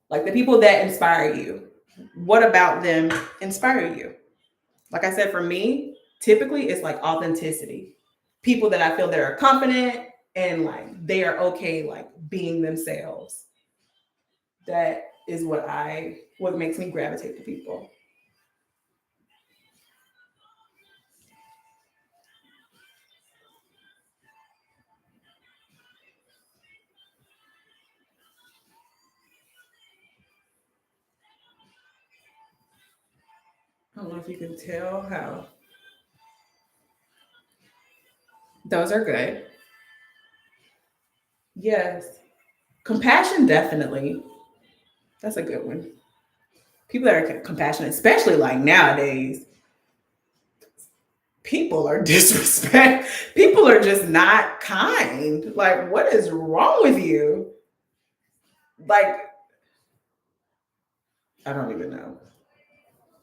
[SPEAKER 1] Like the people that inspire you, what about them inspire you? Like I said, for me, typically it's like authenticity. People that I feel that are confident and like they are okay, like being themselves. That is what makes me gravitate to people. I don't know if you can tell how. Those are good. Yes. Compassion, definitely. That's a good one. People that are compassionate, especially like nowadays, people are disrespect. People are just not kind. Like, what is wrong with you? Like, I don't even know.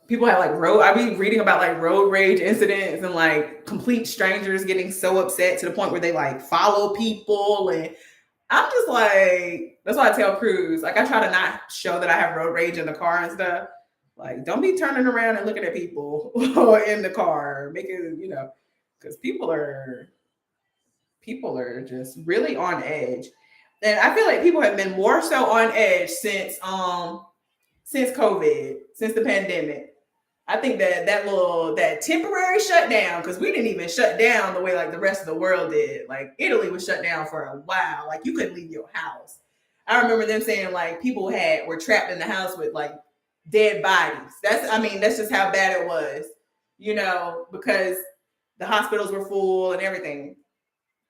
[SPEAKER 1] People have like I be reading about like road rage incidents and like complete strangers getting so upset to the point where they like follow people. And I'm just like, that's why I tell Cruz, like, I try to not show that I have road rage in the car and stuff. Like, don't be turning around and looking at people in the car, making, because people are just really on edge. And I feel like people have been more so on edge since COVID, since the pandemic. I think that temporary shutdown, because we didn't even shut down the way like the rest of the world did. Like Italy was shut down for a while. Like you couldn't leave your house. I remember them saying like people were trapped in the house with like dead bodies. That's just how bad it was, because the hospitals were full and everything.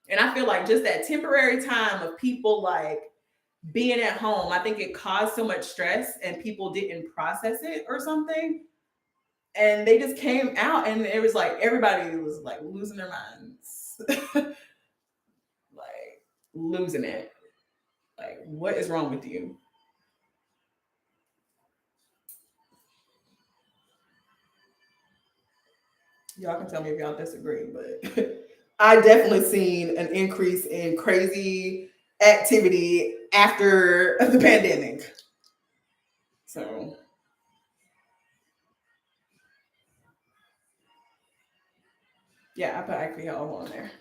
[SPEAKER 1] And I feel like just that temporary time of people like being at home, I think it caused so much stress and people didn't process it or something. And they just came out and it was like everybody was like losing their minds. Like losing it. Like, what is wrong with you? Y'all can tell me if y'all disagree, but I definitely seen an increase in crazy activity after the pandemic. So yeah, I put alcohol on there.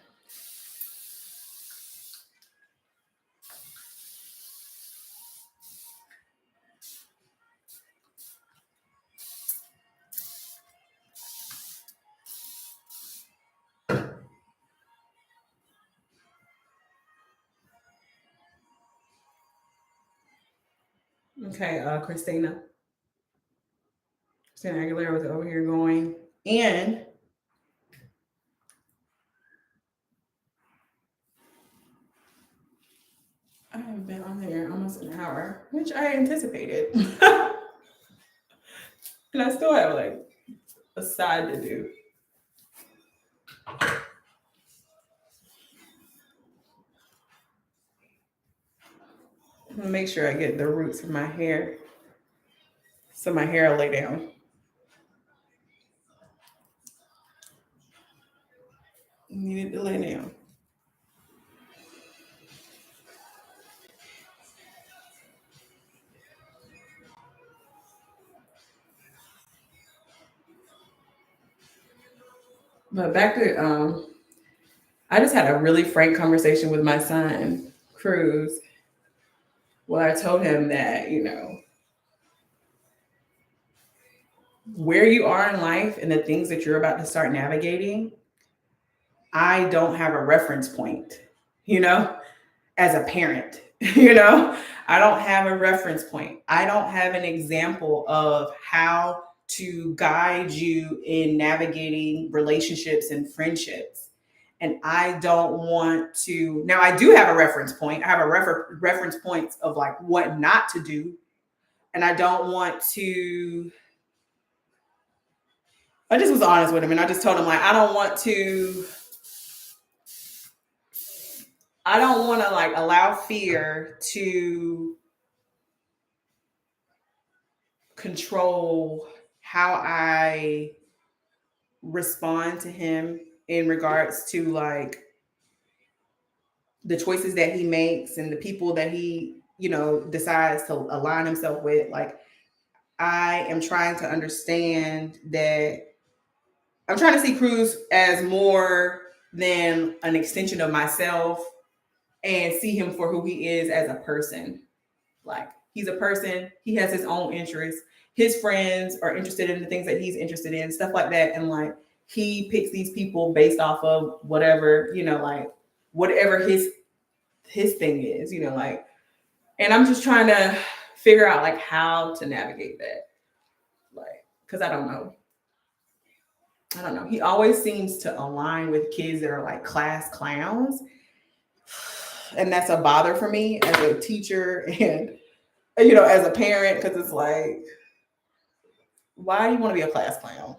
[SPEAKER 1] Okay, Christina Aguilera was over here going, and I have been on there almost an hour, which I anticipated. And I still have like a side to do. I'm gonna make sure I get the roots of my hair so my hair will lay down. Needed to lay down. But back to I just had a really frank conversation with my son, Cruz, where I told him that, where you are in life and the things that you're about to start navigating, I don't have a reference point, you know, as a parent, I don't have a reference point. I don't have an example of how to guide you in navigating relationships and friendships. And I don't want to. Now, I do have a reference point. I have a reference points of like what not to do. And I don't want to. I just was honest with him and I just told him, like, I don't want to like allow fear to control how I respond to him in regards to like the choices that he makes and the people that he, decides to align himself with. Like, I am trying to understand that I'm trying to see Cruz as more than an extension of myself and see him for who he is as a person. Like, he's a person, he has his own interests. His friends are interested in the things that he's interested in, stuff like that. And like, he picks these people based off of whatever, like whatever his thing is, like, and I'm just trying to figure out like how to navigate that. Like, because I don't know. He always seems to align with kids that are like class clowns. And that's a bother for me as a teacher and, as a parent, because it's like, why do you want to be a class clown?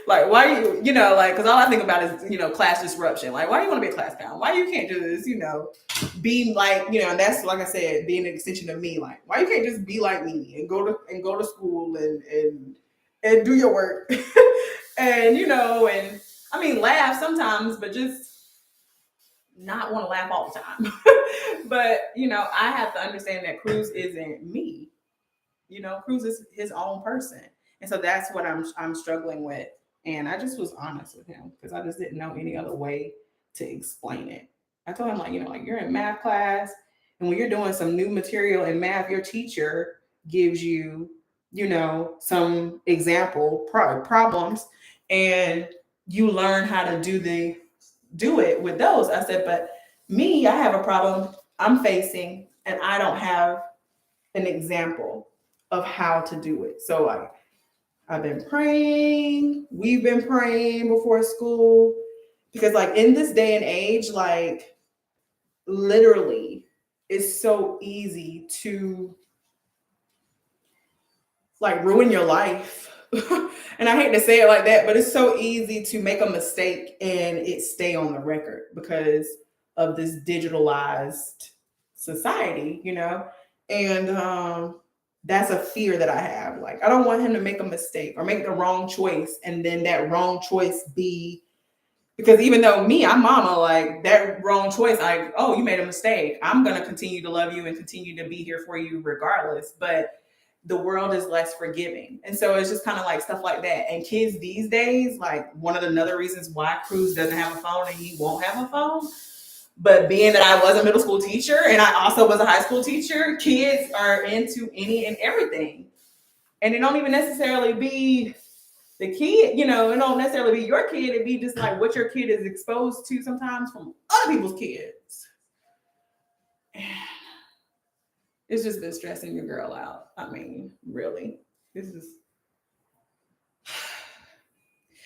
[SPEAKER 1] Like, why like, because all I think about is, class disruption. Like, why do you want to be a class clown? Why you can't just, be like, and that's, like I said, being an extension of me. Like, why you can't just be like me and go to school and do your work and, and I mean, laugh sometimes, but just not want to laugh all the time. But, I have to understand that Cruz isn't me. Cruz is his own person. And so that's what I'm struggling with. And I just was honest with him because I just didn't know any other way to explain it. I told him, like, like, you're in math class, and when you're doing some new material in math, your teacher gives you, some example problems, and you learn how to do it with those. I said, but me, I have a problem I'm facing, and I don't have an example of how to do it. So like, I've been praying, we've been praying before school, because like in this day and age, like literally it's so easy to like ruin your life. And I hate to say it like that, but it's so easy to make a mistake and it stay on the record because of this digitalized society, and that's a fear that I have. Like, I don't want him to make a mistake or make the wrong choice, and then that wrong choice be, because even though me, I'm mama, like that wrong choice, like, oh, you made a mistake, I'm gonna continue to love you and continue to be here for you regardless. But the world is less forgiving. And so it's just kind of like stuff like that. And kids these days, like, one of the another reasons why Cruz doesn't have a phone and he won't have a phone, but being that I was a middle school teacher and I also was a high school teacher, kids are into any and everything. And it don't even necessarily be the kid, it don't necessarily be your kid. It'd be just like what your kid is exposed to sometimes from other people's kids. It's just been stressing your girl out. I mean, really. This is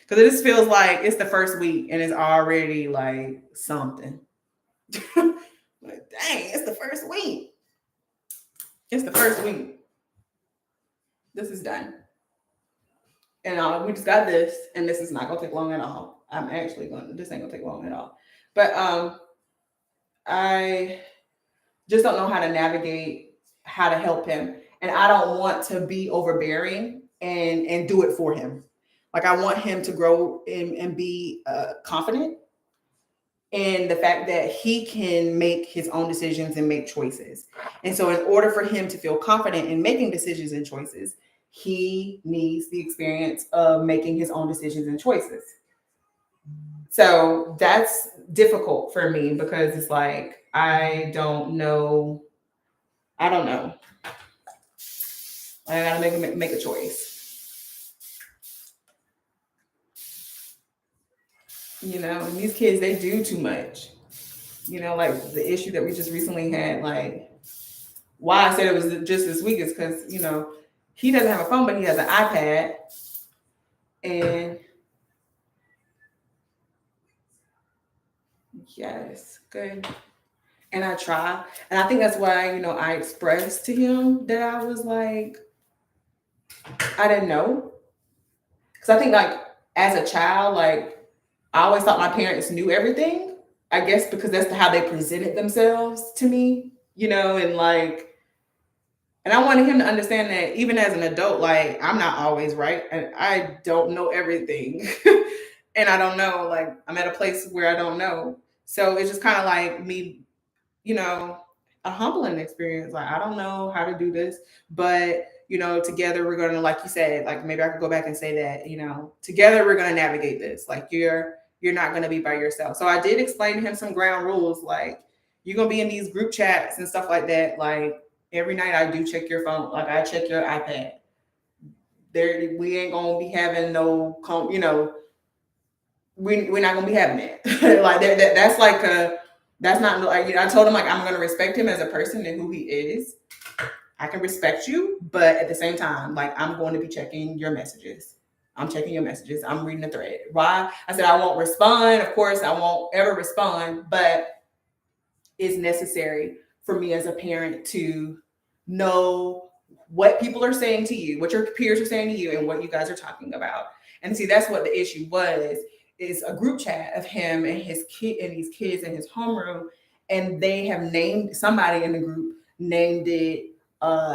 [SPEAKER 1] because it just feels like it's the first week and it's already like something. Like, dang, it's the first week. It's the first week. This is done. And we just got this, and this is not gonna take long at all. This ain't gonna take long at all. But I just don't know how to navigate how to help him. And I don't want to be overbearing and do it for him. Like I want him to grow and be confident in the fact that he can make his own decisions and make choices. And so in order for him to feel confident in making decisions and choices, he needs the experience of making his own decisions and choices. So that's difficult for me because it's like, I don't know. I gotta make a choice. And these kids, they do too much. Like the issue that we just recently had, like why I said it was just this week is because, he doesn't have a phone, but he has an iPad. And yes, good. And I try. And I think that's why, I expressed to him that I was like, I didn't know. Because I think like as a child, like I always thought my parents knew everything. I guess because that's how they presented themselves to me, and I wanted him to understand that even as an adult, like I'm not always right and I don't know everything. And I don't know, like I'm at a place where I don't know. So it's just kind of like me, a humbling experience. Like I don't know how to do this, but together we're gonna, like you said, like maybe I could go back and say that, together we're gonna navigate this. Like you're not gonna be by yourself. So I did explain to him some ground rules, like you're gonna be in these group chats and stuff like that. Like every night I do check your phone, like I check your iPad. We ain't gonna be having no, we're not gonna be having it. Like that's like that's not like, I told him like I'm gonna respect him as a person and who he is. I can respect you, but at the same time, like I'm going to be checking your messages. I'm checking your messages. I'm reading the thread. Why? I said I won't respond. Of course, I won't ever respond, but it's necessary for me as a parent to know what people are saying to you, what your peers are saying to you, and what you guys are talking about. And see, that's what the issue was, is a group chat of him and his kid and these kids in his homeroom. And they have named somebody in the group, named it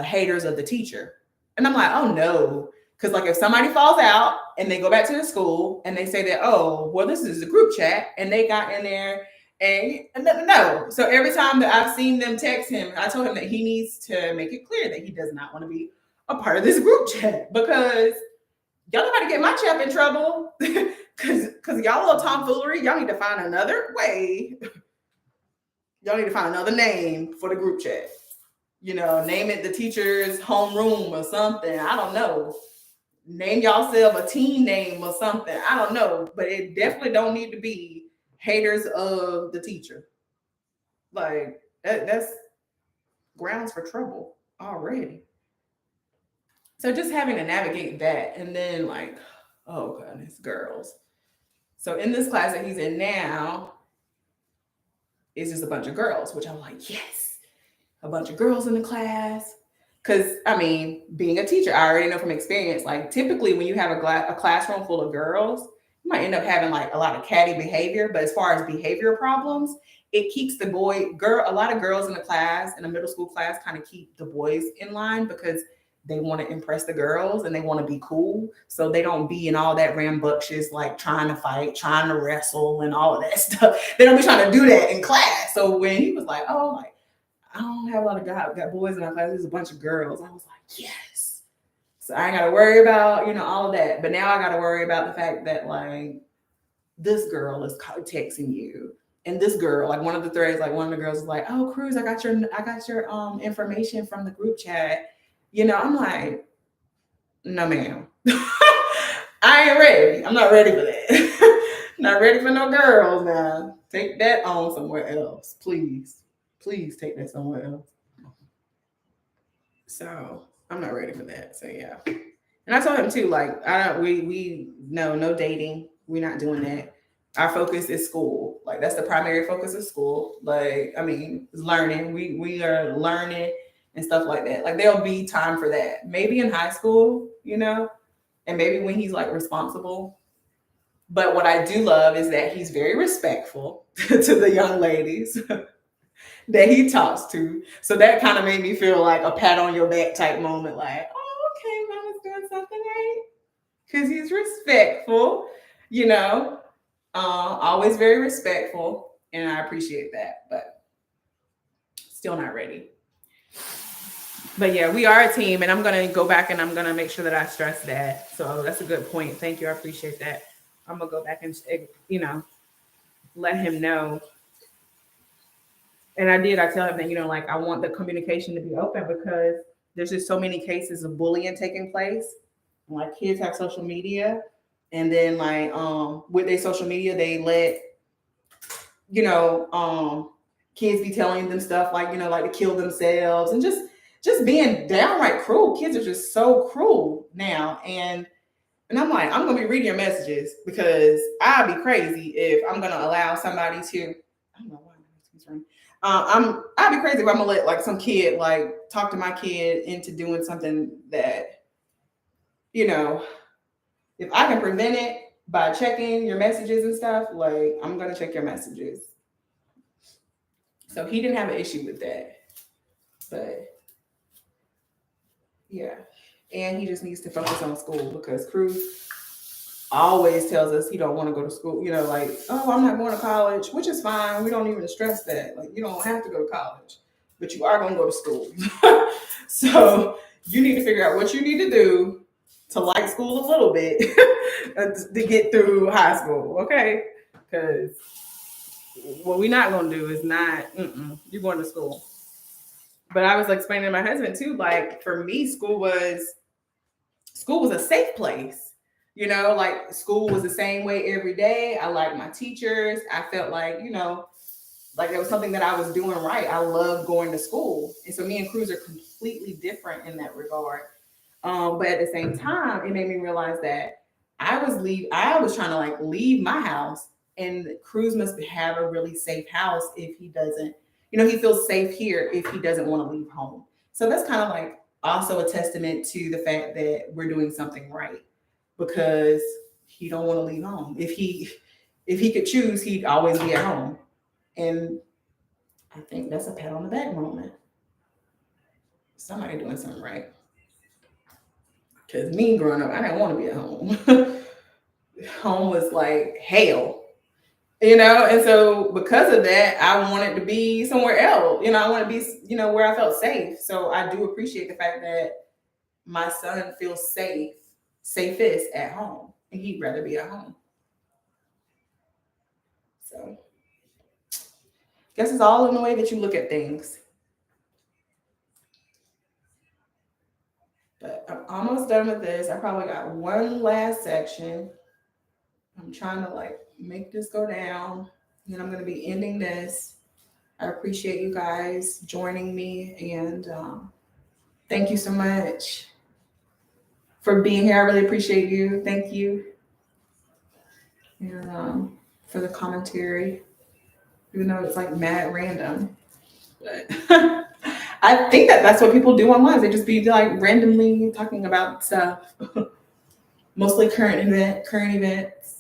[SPEAKER 1] haters of the teacher. And I'm like, oh no. Because like if somebody falls out and they go back to the school and they say that, oh, well, this is a group chat, and they got in there and no. So every time that I've seen them text him, I told him that he needs to make it clear that he does not want to be a part of this group chat, because y'all know how to get my chap in trouble. Because y'all little tomfoolery, y'all need to find another way. Y'all need to find another name for the group chat. Name it the teacher's homeroom or something. I don't know. Name yourself a teen name or something. I don't know. But it definitely don't need to be haters of the teacher. Like that's grounds for trouble already. So just having to navigate that, and then like, oh goodness, girls. So in this class that he's in now, it's just a bunch of girls, which I'm like, yes, a bunch of girls in the class. Because I mean, being a teacher, I already know from experience, like typically when you have a classroom full of girls, you might end up having like a lot of catty behavior. But as far as behavior problems, it keeps a lot of girls in the class, in a middle school class, kind of keep the boys in line, because they want to impress the girls and they want to be cool. So they don't be in all that rambunctious, like trying to fight, trying to wrestle and all of that stuff. They don't be trying to do that in class. So when he was like, oh, like, I don't have a lot of got boys in our class, there's a bunch of girls, I was like, yes. So I ain't got to worry about, all of that. But now I got to worry about the fact that like this girl is texting you. And this girl, like one of the threads, like one of the girls is like, oh, Cruz, I got your information from the group chat. I'm like, no, ma'am. I ain't ready. I'm not ready for that. Not ready for no girls now. Take that on somewhere else, please. Please take that somewhere else. So I'm not ready for that. So yeah. And I told him too, like, we no dating. We're not doing that. Our focus is school. Like that's the primary focus of school. Like, I mean, it's learning. We are learning and stuff like that. Like there'll be time for that. Maybe in high school, and maybe when he's like responsible. But what I do love is that he's very respectful to the young ladies that he talks to. So that kind of made me feel like a pat on your back type moment, like, oh, okay, mama's doing something right. Because he's respectful, always very respectful. And I appreciate that, but still not ready. But yeah, we are a team, and I'm going to go back and I'm going to make sure that I stress that. So that's a good point. Thank you. I appreciate that. I'm going to go back and, let him know. And I tell him that, like I want the communication to be open because there's just so many cases of bullying taking place. Like kids have social media, and then like with their social media, they let kids be telling them stuff like like to kill themselves and just being downright cruel. Kids are just so cruel now, and I'm like, I'm gonna be reading your messages because I'd be crazy if I'm gonna allow somebody to. I don't know why he's running. I'd be crazy if I'm gonna let like some kid like talk to my kid into doing something that, if I can prevent it by checking your messages and stuff, like I'm gonna check your messages. So he didn't have an issue with that, but yeah, and he just needs to focus on school because Cruz always tells us he don't want to go to school. Like, oh, I'm not going to college, which is fine. We don't even stress that. Like, you don't have to go to college, but you are going to go to school. So you need to figure out what you need to do to like school a little bit to get through high school, okay? Because what we're not going to do is you're going to school. But I was explaining to my husband too, like for me, school was a safe place. Like school was the same way every day. I liked my teachers. I felt like, like it was something that I was doing right. I loved going to school. And so me and Cruz are completely different in that regard. But at the same time, it made me realize that I was trying to like leave my house, and Cruz must have a really safe house if he doesn't, he feels safe here if he doesn't want to leave home. So that's kind of like also a testament to the fact that we're doing something right because he don't want to leave home. If he could choose, he'd always be at home. And I think that's a pat on the back moment. Somebody doing something right. Because me growing up, I didn't want to be at home. Home was like hell, and so because of that, I wanted to be somewhere else. I want to be, where I felt safe. So I do appreciate the fact that my son feels safest at home, and he'd rather be at home. So guess it's all in the way that you look at things. But I'm almost done with this. I probably got one last section. I'm trying to like make this go down. And I'm going to be ending this. I appreciate you guys joining me, and thank you so much for being here. I really appreciate you. Thank you. And for the commentary, even though it's like mad random. But I think that's what people do online. They just be like randomly talking about stuff. Mostly current events.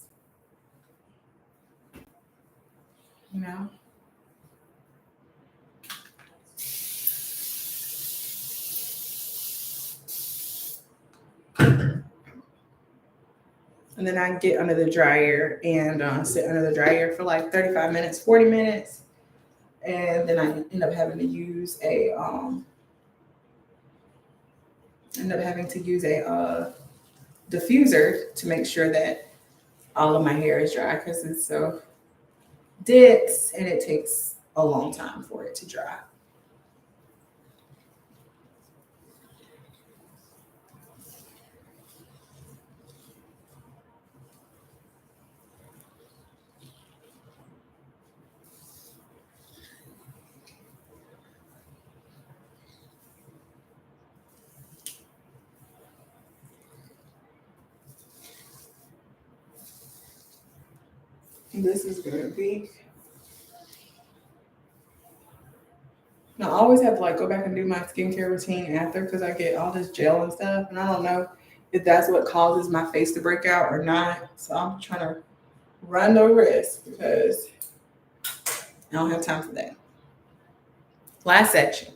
[SPEAKER 1] And then I get under the dryer and sit under the dryer for like 35 minutes, 40 minutes. And then I end up having to use a diffuser to make sure that all of my hair is dry because it's so dense and it takes a long time for it to dry. This is going to be always have to like go back and do my skincare routine after because I get all this gel and stuff. And I don't know if that's what causes my face to break out or not. So I'm trying to run no risk because I don't have time for that. Last section.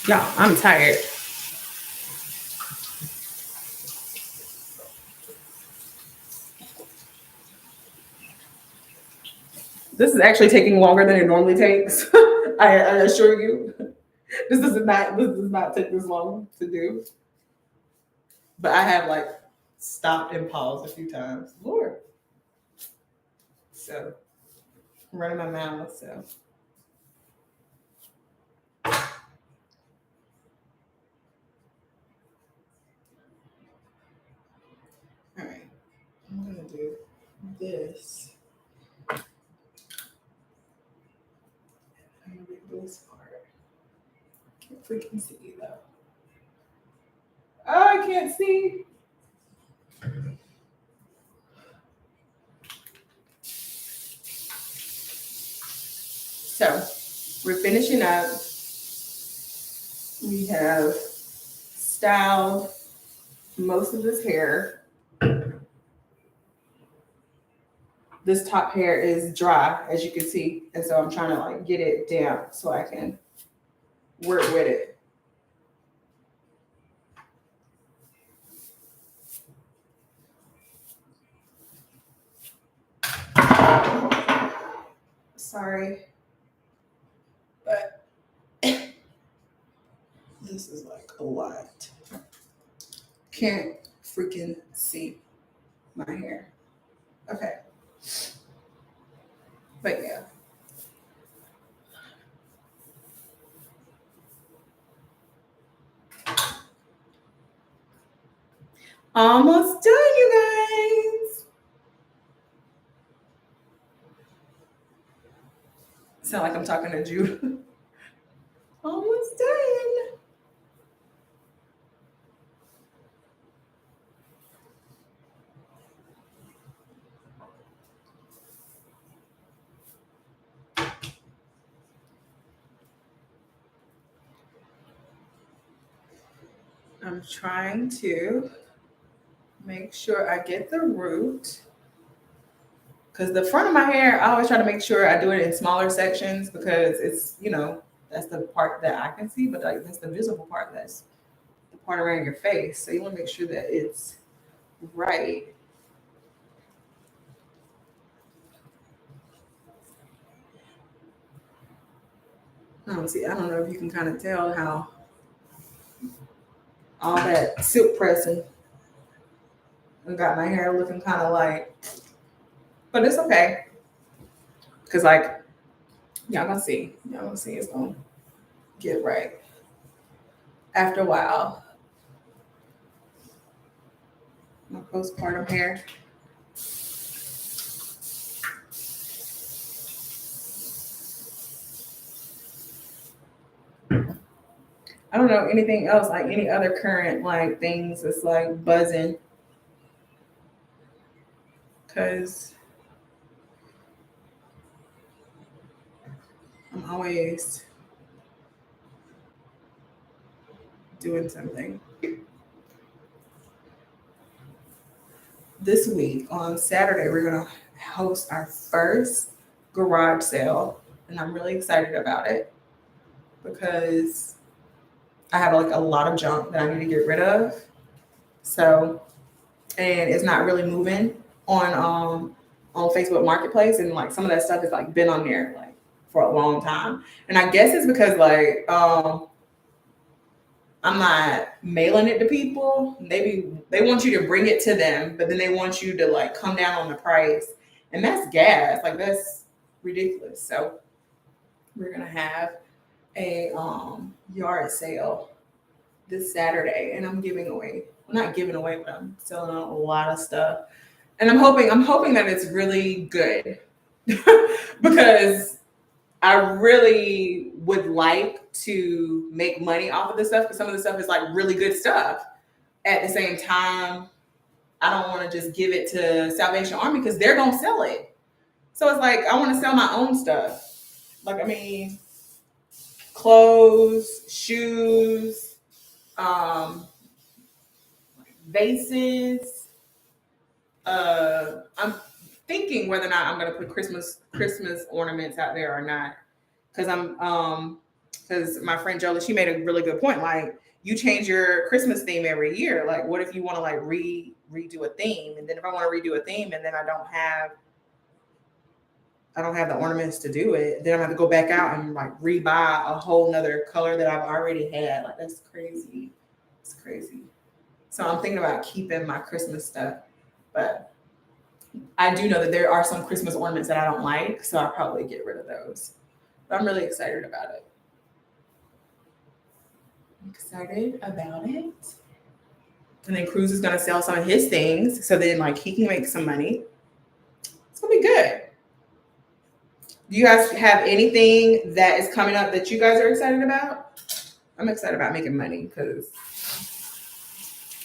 [SPEAKER 1] Y'all, I'm tired. This is actually taking longer than it normally takes. I assure you. This does not take this long to do. But I have like stopped and paused a few times. Lord. So I'm running my mouth, so. All right. I'm gonna do this. I'm gonna do this part. Can't freaking see though. Oh, I can't see. So we're finishing up. We have styled most of this hair. This top hair is dry, as you can see, and so I'm trying to like get it damp so I can work with it. Sorry, but this is like a lot. Can't freaking see my hair. Okay. But yeah. Almost done, you guys. Sound like I'm talking to Jude. Almost done. I'm trying to make sure I get the root. Because the front of my hair, I always try to make sure I do it in smaller sections because it's, that's the part that I can see, but like that's the visible part. That's the part around your face. So you want to make sure that it's right. I don't know if you can kind of tell how all that silk pressing got my hair looking kind of like, but it's okay. Because like, y'all gonna see it's gonna get right after a while. My postpartum hair. I don't know anything else, like any other current like things that's like buzzing. Cause I'm always doing something. This week on Saturday, we're gonna host our first garage sale, and I'm really excited about it because I have like a lot of junk that I need to get rid of. So, and it's not really moving on Facebook Marketplace, and like some of that stuff has like been on there like for a long time. And I guess it's because like I'm not mailing it to people. Maybe they want you to bring it to them, but then they want you to like come down on the price, and that's gas. Like that's ridiculous. So we're gonna have a yard sale this Saturday, and I'm giving away. Well, not giving away, but I'm selling a lot of stuff, and I'm hoping that it's really good because I really would like to make money off of this stuff because some of the stuff is like really good stuff. At the same time, I don't want to just give it to Salvation Army because they're gonna sell it. So it's like I want to sell my own stuff. Like, I mean, clothes, shoes, vases. I'm thinking whether or not I'm gonna put Christmas ornaments out there or not, because because my friend Jola, she made a really good point. Like, you change your Christmas theme every year. Like, what if you want to like redo a theme, and then if I want to redo a theme, and then I don't have the ornaments to do it, then I'm gonna have to go back out and like rebuy a whole nother color that I've already had. Like, that's crazy. It's crazy. So I'm thinking about keeping my Christmas stuff, but I do know that there are some Christmas ornaments that I don't like, so I'll probably get rid of those. But I'm really excited about it. I'm excited about it. And then Cruz is gonna sell some of his things, so then like he can make some money. It's gonna be good. Do you guys have anything that is coming up that you guys are excited about? I'm excited about making money because,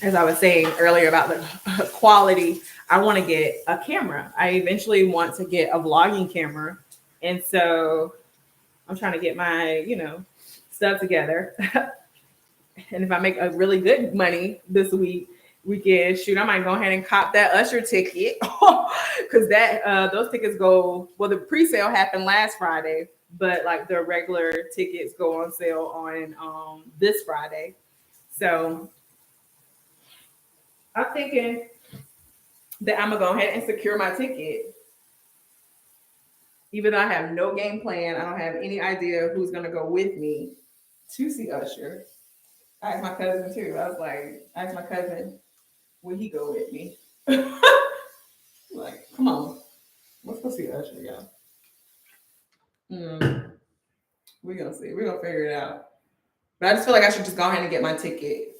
[SPEAKER 1] as I was saying earlier about the quality, I want to get a camera. I eventually want to get a vlogging camera. And so I'm trying to get my, stuff together. And if I make a really good money this weekend, shoot, I might go ahead and cop that Usher ticket because those tickets go. Well, the pre-sale happened last Friday, but like the regular tickets go on sale on this Friday. So I'm thinking that I'm gonna go ahead and secure my ticket, even though I have no game plan. I don't have any idea who's gonna go with me to see Usher. I asked my cousin too. I asked my cousin, will he go with me? Like, come on, let's go see Usher, y'all. We're gonna see. We're gonna figure it out. But I just feel like I should just go ahead and get my ticket.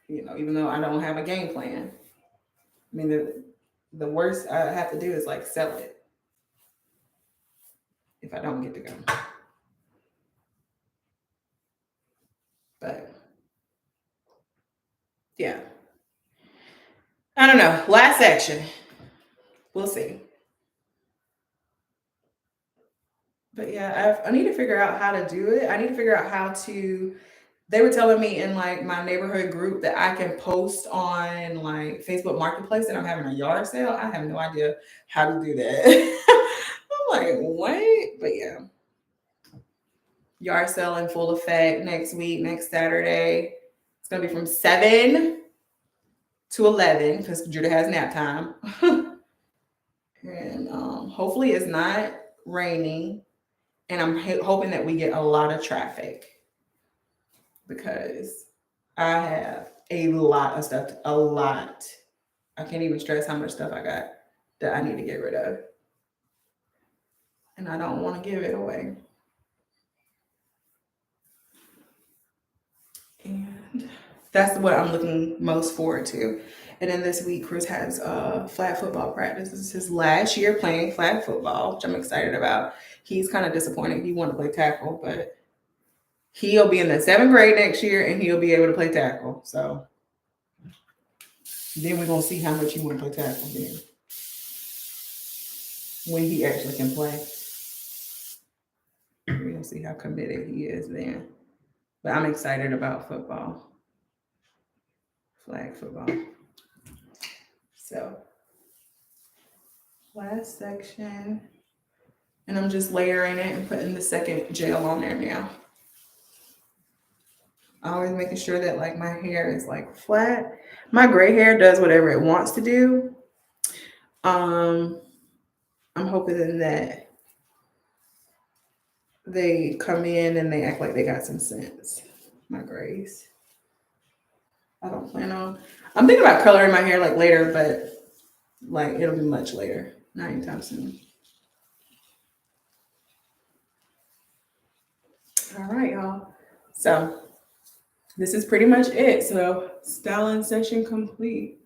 [SPEAKER 1] Even though I don't have a game plan. I mean, the worst I have to do is like sell it if I don't get to go. But yeah, I don't know. Last section, we'll see. But yeah, I need to figure out how to do it. I need to figure out how to. They were telling me in like my neighborhood group that I can post on like Facebook Marketplace that I'm having a yard sale. I have no idea how to do that. I'm like, what? But yeah, yard sale in full effect next week, next Saturday. It's gonna be from 7 to 11 because Judah has nap time. And hopefully it's not raining. And I'm hoping that we get a lot of traffic because I have a lot of stuff. A lot. I can't even stress how much stuff I got that I need to get rid of. And I don't want to give it away. And that's what I'm looking most forward to. And then this week, Chris has flag football practice. This is his last year playing flag football, which I'm excited about. He's kind of disappointed. He wanted to play tackle, but he'll be in the 7th grade next year and he'll be able to play tackle. So then we're going to see how much he want to play tackle then when he actually can play. We're going to see how committed he is then. But I'm excited about football, flag football. So last section, and I'm just layering it and putting the second gel on there now. Always making sure that like my hair is like flat. My gray hair does whatever it wants to do. I'm hoping that they come in and they act like they got some sense. My grays. I don't plan on. I'm thinking about coloring my hair like later, but like it'll be much later, not anytime soon. All right, y'all. So this is pretty much it. So styling session complete.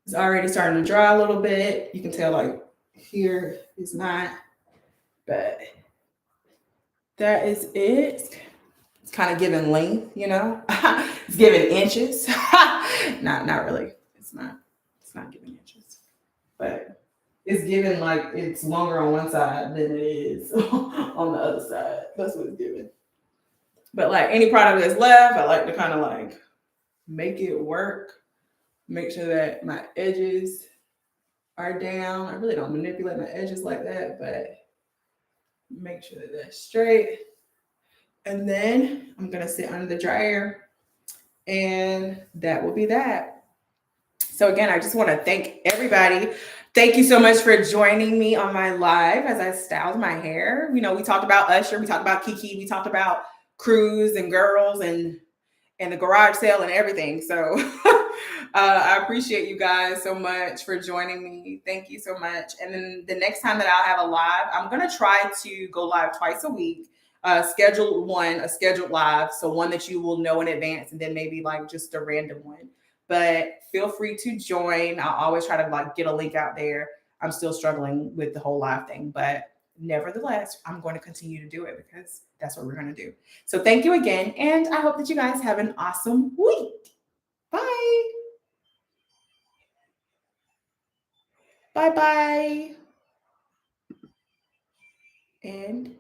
[SPEAKER 1] It's already starting to dry a little bit. You can tell like here is not, but that is it. It's kind of giving length, it's giving inches. Not really. It's not giving inches. But It's giving like it's longer on one side than it is on the other side. That's what it's giving. But like any product that's left, I like to kind of like make it work. Make sure that my edges are down. I really don't manipulate my edges like that, but make sure that they're straight. And then I'm gonna sit under the dryer, and that will be that. So again, I just want to thank everybody. Thank you so much for joining me on my live as I styled my hair. You know, we talked about Usher, we talked about Kiki, we talked about Cruz and girls and the garage sale and everything. So I appreciate you guys so much for joining me. Thank you so much. And then the next time that I'll have a live, I'm going to try to go live twice a week. Schedule one, a scheduled live. So one that you will know in advance, and then maybe like just a random one. But feel free to join. I'll always try to like get a link out there. I'm still struggling with the whole live thing, but nevertheless, I'm going to continue to do it because that's what we're going to do. So thank you again. And I hope that you guys have an awesome week. Bye. Bye-bye. And